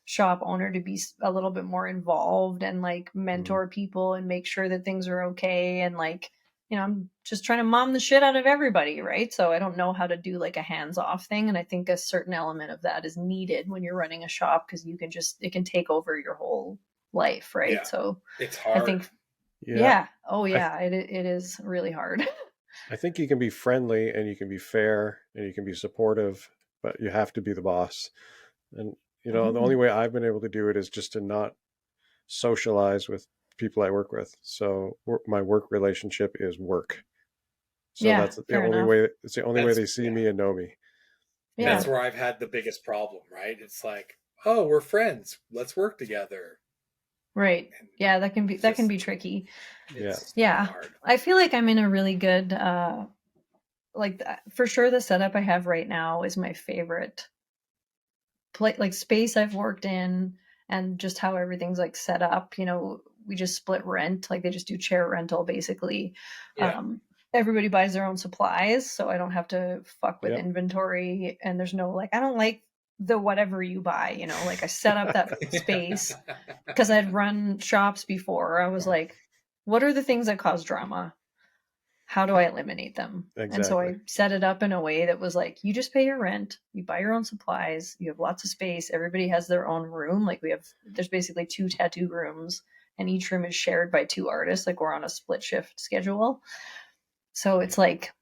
shop owner to be a little bit more involved and like mentor people and make sure that things are okay, and like, you know, I'm just trying to mom the shit out of everybody, right? So I don't know how to do like a hands-off thing, and I think a certain element of that is needed when you're running a shop, because it can take over your whole life, right? Yeah. So it's hard. I think it is really hard. I think you can be friendly and you can be fair and you can be supportive, but you have to be the boss. And you know, the only way I've been able to do it is just to not socialize with people I work with. So my work relationship is work. So that's the only way. It's the only way they see me and know me. Yeah. That's where I've had the biggest problem, right? It's like, oh, we're friends, let's work together. Right. Yeah, that can be tricky. Yeah. Hard. I feel like I'm in a really good for sure the setup I have right now is my favorite space I've worked in, and just how everything's like set up. You know, we just split rent, like they just do chair rental basically. Everybody buys their own supplies, so I don't have to fuck with inventory, and there's no like, I don't like the whatever you buy, you know, like I set up that space because I'd run shops before. I was like, what are the things that cause drama? How do I eliminate them? Exactly. And so I set it up in a way that was like, you just pay your rent, you buy your own supplies, you have lots of space, everybody has their own room. Like there's basically 2 tattoo rooms, and each room is shared by 2 artists. Like we're on a split shift schedule. So it's like,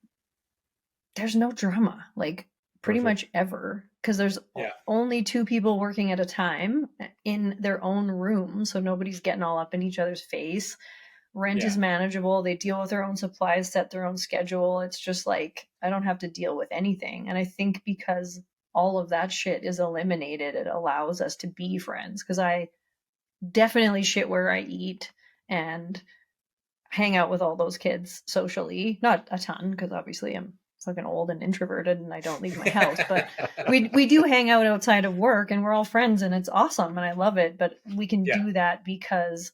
there's no drama, like pretty much ever, because there's only 2 people working at a time in their own room. So nobody's getting all up in each other's face. Rent is manageable. They deal with their own supplies, set their own schedule. It's just like, I don't have to deal with anything. And I think because all of that shit is eliminated, it allows us to be friends, because I definitely shit where I eat and hang out with all those kids socially. Not a ton, because obviously I'm fucking old and introverted and I don't leave my house, but we do hang out outside of work, and we're all friends, and it's awesome and I love it. But we can do that because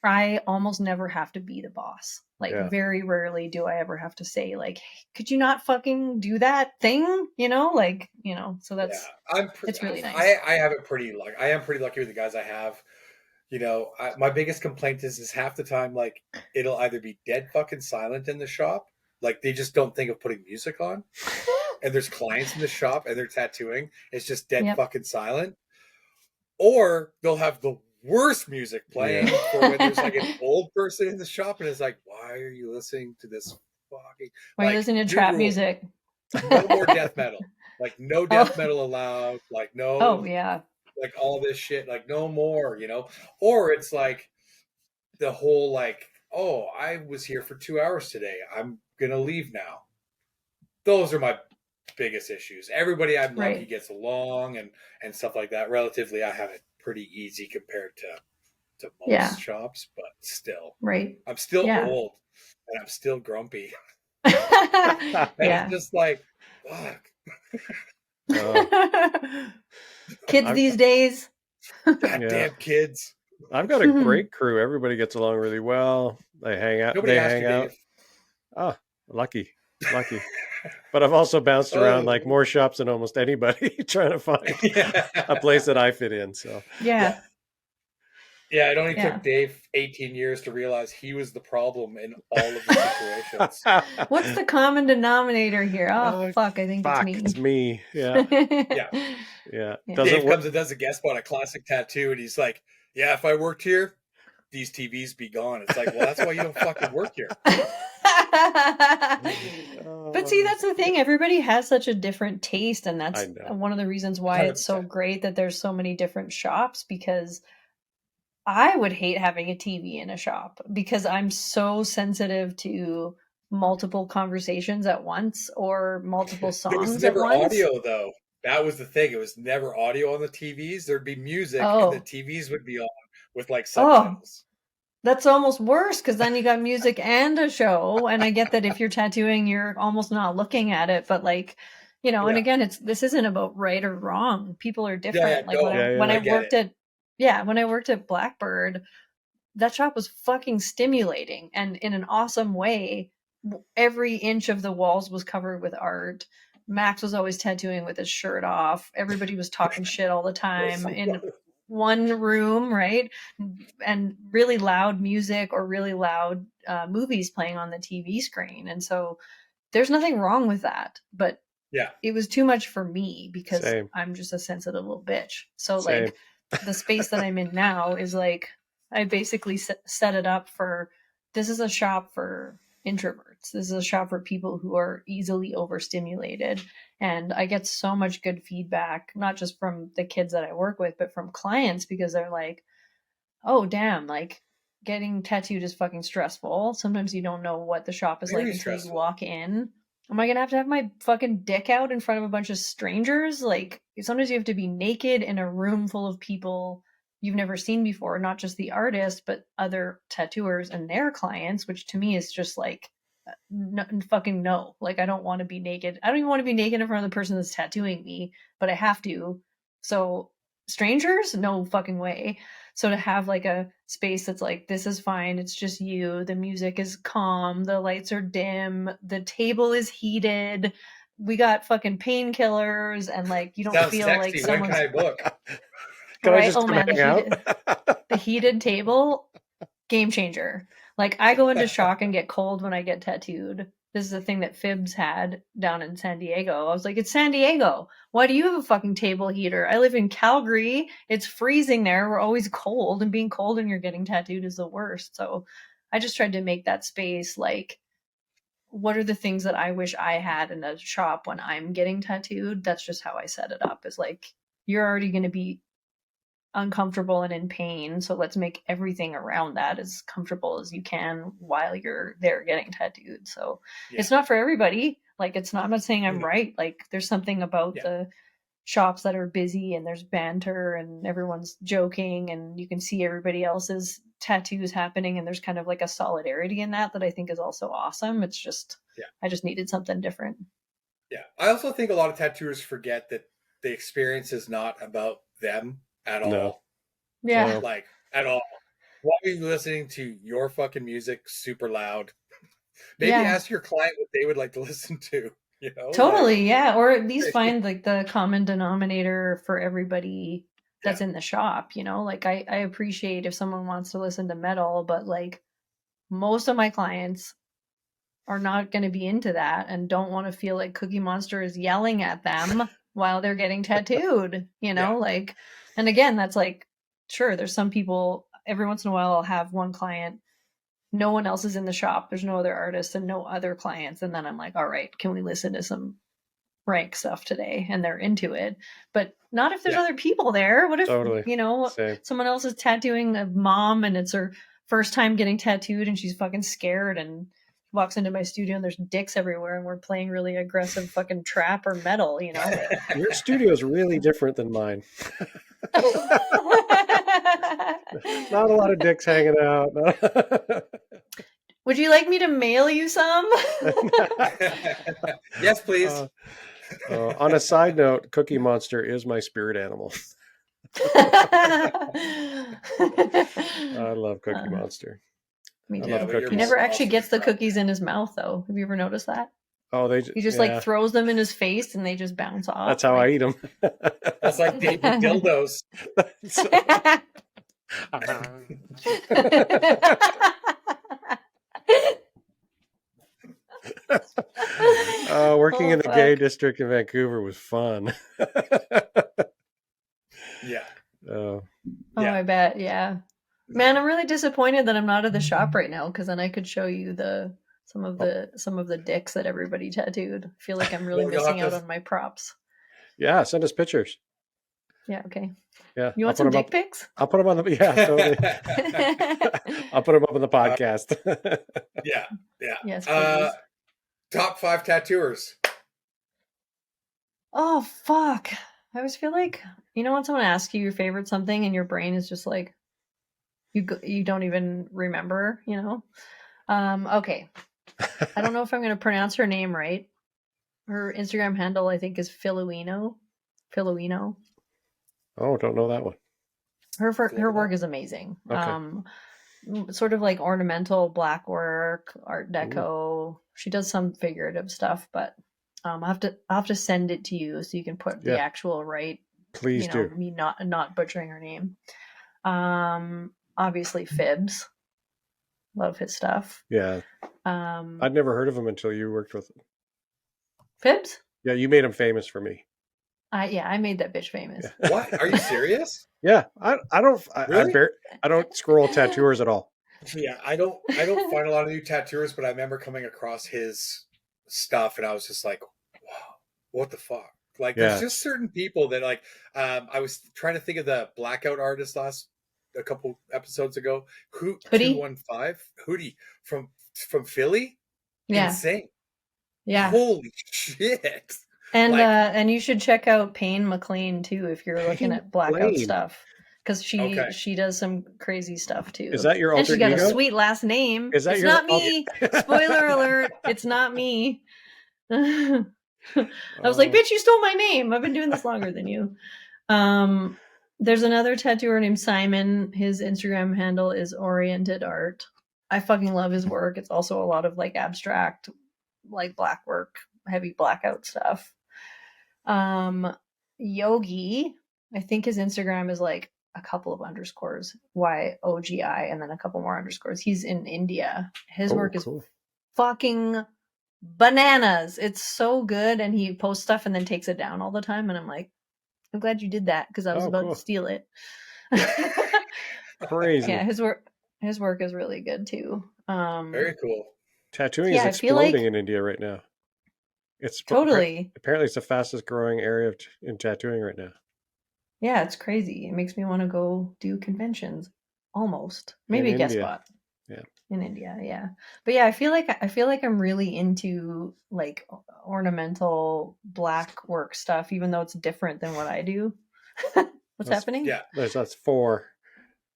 I almost never have to be the boss. Like very rarely do I ever have to say like, could you not fucking do that thing? You know, like, you know, so that's, it's really nice. I have it pretty lucky. I am pretty lucky with the guys I have. You know, my biggest complaint is half the time, like, it'll either be dead fucking silent in the shop, like they just don't think of putting music on, and there's clients in the shop and they're tattooing. It's just dead Yep. fucking silent. Or they'll have the worst music playing for when there's like an old person in the shop and it's like, why are you listening to this fucking Why are you listening to trap music? No more death metal. Like no death metal allowed. Like no Oh yeah. like all this shit. Like no more, you know? Or it's like the whole like, oh, I was here for 2 hours today. I'm gonna leave now. Those are my biggest issues. Everybody I'm lucky gets along and stuff like that. Relatively, I have it pretty easy compared to most shops, but still, I'm still old and I'm still grumpy. And it's just like, fuck. Kids these days. Goddamn kids. I've got a great crew. Everybody gets along really well. They hang out. Nobody asked you, Dave. Oh, lucky. But I've also bounced around like more shops than almost anybody trying to find a place that I fit in. So yeah, it only took Dave 18 years to realize he was the problem in all of the situations. What's the common denominator here? Oh, fuck, I think it's me. It's me. Yeah. Dave comes and does a guest spot, a classic tattoo, and he's like, yeah, if I worked here, these TVs be gone. It's like, well, that's why you don't fucking work here. But see, that's the thing. Everybody has such a different taste, and that's one of the reasons why 100%. It's so great that there's so many different shops, because I would hate having a TV in a shop because I'm so sensitive to multiple conversations at once or multiple songs at once. It was never audio, though. That was the thing. It was never audio on the TVs. There'd be music, and the TVs would be on with like subtitles. That's almost worse, because then you got music and a show. And I get that if you're tattooing, you're almost not looking at it, but like, you know, and again, this isn't about right or wrong. People are different. When I worked at Blackbird, that shop was fucking stimulating, and in an awesome way. Every inch of the walls was covered with art. Max was always tattooing with his shirt off. Everybody was talking shit all the time in one room, right? And really loud music or really loud movies playing on the TV screen. And so there's nothing wrong with that, but it was too much for me because I'm just a sensitive little bitch. So like the space that I'm in now is like, I basically set it up for, this is a shop for introverts. This is a shop for people who are easily overstimulated. And I get so much good feedback, not just from the kids that I work with, but from clients, because they're like, oh, damn, like getting tattooed is fucking stressful. Sometimes you don't know what the shop is like until you walk in. Am I going to have my fucking dick out in front of a bunch of strangers? Like sometimes you have to be naked in a room full of people you've never seen before, not just the artist, but other tattooers and their clients, which to me is just like, no. Like, I don't want to be naked. I don't even want to be naked in front of the person that's tattooing me, but I have to. So strangers, no fucking way. So to have like a space that's like, this is fine. It's just you. The music is calm. The lights are dim. The table is heated. We got fucking painkillers, and like, you don't Sounds feel sexy. like someone's... When can I book? Can I just come hang out? The heated table, game changer. Like, I go into shock and get cold when I get tattooed. This is the thing that Fibs had down in San Diego. I was like, it's San Diego. Why do you have a fucking table heater? I live in Calgary. It's freezing there. We're always cold, and being cold when you're getting tattooed is the worst. So I just tried to make that space like, what are the things that I wish I had in a shop when I'm getting tattooed? That's just how I set it up. Is like, you're already going to be uncomfortable and in pain, so let's make everything around that as comfortable as you can while you're there getting tattooed. So it's not for everybody. Like, it's not, I'm not saying I'm right. Like, there's something about the shops that are busy and there's banter and everyone's joking and you can see everybody else's tattoos happening, and there's kind of like a solidarity in that I think is also awesome. It's just I just needed something different. I also think a lot of tattooers forget that the experience is not about them at all. Like, at all. Why are you listening to your fucking music super loud? Maybe ask your client what they would like to listen to, you know? Totally, or at least find like the common denominator for everybody that's in the shop, you know? Like, I appreciate if someone wants to listen to metal, but like most of my clients are not going to be into that and don't want to feel like Cookie Monster is yelling at them while they're getting tattooed, you know, Yeah. like, and again, that's like, sure, there's some people, every once in a while I'll have one client, no one else is in the shop, there's no other artists and no other clients, and then I'm like, all right, can we listen to some rank stuff today? And they're into it, but not if there's Yeah. other people there. What if, Totally. you know, Same. someone else is tattooing a mom and it's her first time getting tattooed and she's fucking scared and walks into my studio and there's dicks everywhere and we're playing really aggressive fucking trap or metal, you know? Like, Your studio is really different than mine. Not a lot of dicks hanging out. Would you like me to mail you some? Yes, please. On a side note, Cookie Monster is my spirit animal. I love Cookie Monster. Me I too. love cookies. He never actually Awesome gets the stuff. cookies in his mouth, though. Have you ever noticed that? Oh, He just like throws them in his face and they just bounce off. That's how I eat them. That's like baby dildos. Working in the gay district in Vancouver was fun. Yeah. Oh, Yeah. I bet. Yeah. Man, I'm really disappointed that I'm not at the shop right now because then I could show you some of the dicks that everybody tattooed. I feel like I'm really Well, you'll missing have out to- on my props. Yeah, send us pictures. Yeah, okay. Yeah, You want I'll some put 'em dick up. pics? I'll put them on the totally. I'll put them up on the podcast. Yeah. Yes, please. Top 5 tattooers. Oh, fuck. I always feel like, you know, when someone asks you your favorite something and your brain is just like, you don't even remember, you know? Okay. I don't know if I'm going to pronounce her name right. Her Instagram handle, I think, is Filuino. Oh, don't know that one. Her work is amazing. Okay. Sort of like ornamental black work, Art Deco. She does some figurative stuff, but I'll have to send it to you so you can put the actual right. Please you know, do. me not butchering her name. Obviously Fibs. Love his stuff. Yeah. I'd never heard of him until you worked with him. Fibs? Yeah, you made him famous for me. I made that bitch famous. Yeah. What? Are you serious? Yeah, I don't Really? I don't scroll tattooers at all. Yeah, I don't find a lot of new tattooers, but I remember coming across his stuff and I was just like, wow, what the fuck? Like there's just certain people that like I was trying to think of the blackout artist a couple episodes ago. Hoodie 215 Hoodie from Philly. Yeah. Insane. Yeah. Holy shit. And you should check out Mclean too if you're looking at blackout stuff. Because she does some crazy stuff too. Is that your alter ego? And she got ego? a sweet last name. Is that it's your not me. Spoiler alert, it's not me. I was like, bitch, you stole my name. I've been doing this longer than you. There's another tattooer named Simon. His Instagram handle is Oriented Art. I fucking love his work. It's also a lot of like abstract, like black work, heavy blackout stuff. Yogi, I think his Instagram is like a couple of underscores, YOGI, and then a couple more underscores. He's in India. His work is fucking bananas. It's so good, and he posts stuff and then takes it down all the time, and I'm like, I'm glad you did that because I was about to steal it. Crazy. Yeah, his work is really good too. Very cool. Tattooing is exploding in India right now. It's totally. Apparently, it's the fastest growing area in tattooing right now. Yeah, it's crazy. It makes me want to go do conventions. Almost, maybe a guest spot. Yeah, in India. Yeah, but yeah, I feel like I'm really into like ornamental black work stuff, even though it's different than what I do. What's happening? Yeah, that's 4.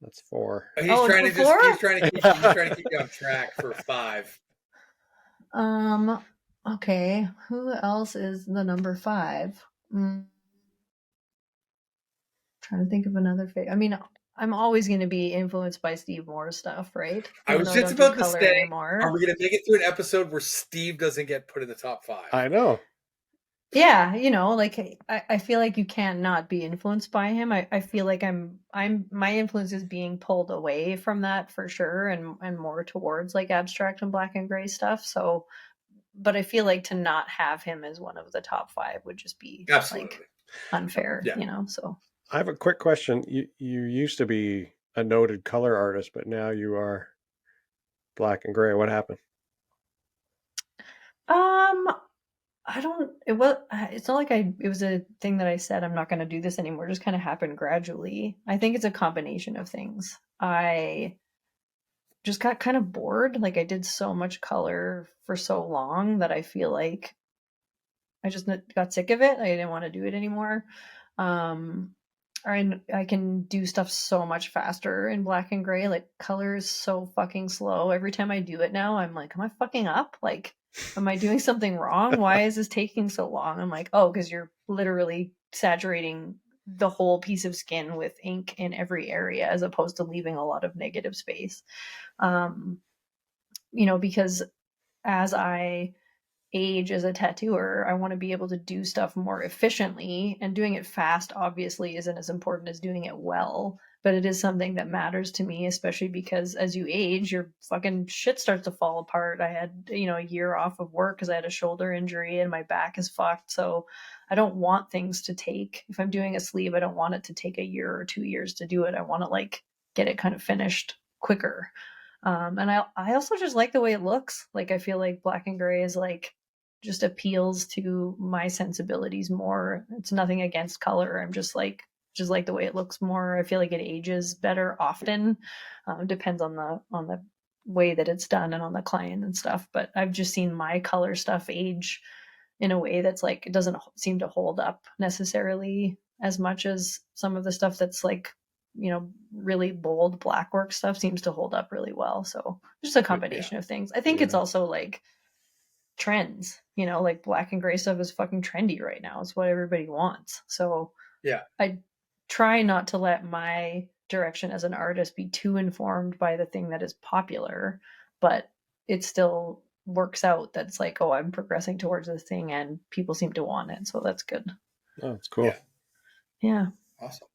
That's 4. He's trying to keep you on track for 5. Okay. Who else is the number 5? Trying to think of another I mean, I'm always going to be influenced by Steve Moore's stuff, right? I was just about to say, are we going to make it through an episode where Steve doesn't get put in the top 5? I know. Yeah, you know, like I feel like you can't not be influenced by him. I feel like my influence is being pulled away from that for sure, and more towards like abstract and black and gray stuff. So, but I feel like to not have him as one of the top 5 would just be like Absolutely. unfair, Yeah. you know. So I have a quick question. You used to be a noted color artist, but now you are black and gray. What happened? um I don't it was it's not like it was a thing that I said I'm not going to do this anymore. It just kind of happened gradually. I think it's a combination of things. I just got kind of bored. Like I did so much color for so long that I feel like I just got sick of it. I didn't want to do it anymore. Um, I can do stuff so much faster in black and gray. Like color is so fucking slow. Every time I do it now, I'm like, am I fucking up? Like, am I doing something wrong? Why is this taking so long? I'm like, oh, because you're literally saturating the whole piece of skin with ink in every area as opposed to leaving a lot of negative space. Um, you know, because as I age as a tattooer, I want to be able to do stuff more efficiently, and doing it fast obviously isn't as important as doing it well, but it is something that matters to me, especially because as you age, your fucking shit starts to fall apart. I had, you know, a year off of work because I had a shoulder injury and my back is fucked. So I don't want things to take, if I'm doing a sleeve, I don't want it to take a year or 2 years to do it. I want to like get it kind of finished quicker. And I also just like the way it looks. Like I feel like black and gray is like just appeals to my sensibilities more. It's nothing against color. I'm just like the way it looks more. I feel like it ages better often. Depends on the way that it's done and on the client and stuff. But I've just seen my color stuff age in a way that's like it doesn't seem to hold up necessarily as much as some of the stuff that's like, you know, really bold black work stuff seems to hold up really well. So just a combination of things. I think it's also like trends, you know, like black and gray stuff is fucking trendy right now. It's what everybody wants. So Yeah. I try not to let my direction as an artist be too informed by the thing that is popular, but it still works out that's like, oh, I'm progressing towards this thing and people seem to want it. So that's good. Oh, it's cool. Yeah. Awesome.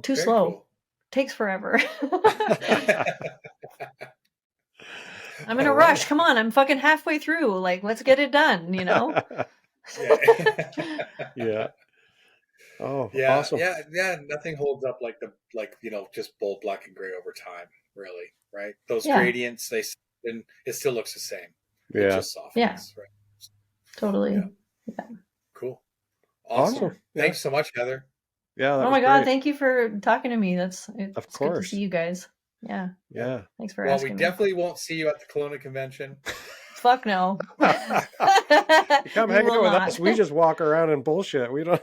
Too Very slow. cool. Takes forever. I'm in a rush. Come on, I'm fucking halfway through. Like, let's get it done, you know? Yeah. Oh, Yeah, awesome. yeah. Nothing holds up like you know, just bold black and gray over time, really, right? Those Yeah. gradients, and it still looks the same. It Yeah. just softens, Yeah. right? Totally. Yeah. Cool. Awesome. Thanks so much, Heather. Yeah. That Oh was my God, great. thank you for talking to me. It's Of good to course. see you guys. Yeah. Yeah. Thanks for Well, asking we me. definitely won't see you at the Kelowna convention. Fuck no. You come hang out with us. We just walk around and bullshit. We don't.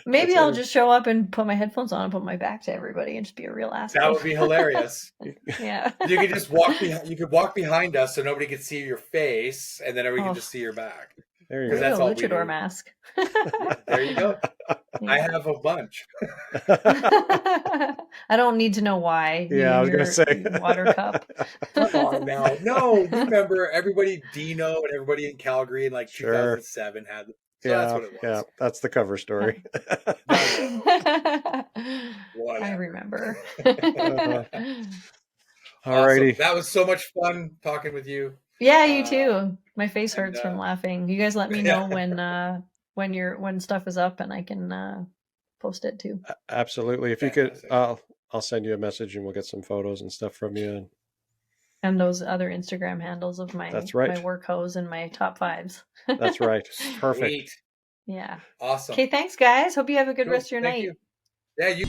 Maybe I'll just show up and put my headphones on and put my back to everybody and just be a real asshole. That would be hilarious. Yeah. You could just walk behind. You could walk behind us so nobody could see your face, and then everybody can just see your back. There you Because go. that's all luchador we do. mask. There you go. I have a bunch. I don't need to know why. Yeah, I was gonna say water cup. Come on now. No, you remember everybody, Dino and everybody in Calgary in like 2007 had them. So that's what it was. Yeah, that's the cover story. I remember. Alrighty. Awesome. That was so much fun talking with you. Yeah, you too. My face hurts from laughing. You guys let me know when stuff is up and I can post it too. Absolutely. If you could, I'll send you a message and we'll get some photos and stuff from you. And those other Instagram handles of my my work hose and my top 5s. That's right. Perfect. Sweet. Yeah. Awesome. Okay, thanks guys. Hope you have a good rest of your night. You. Yeah, you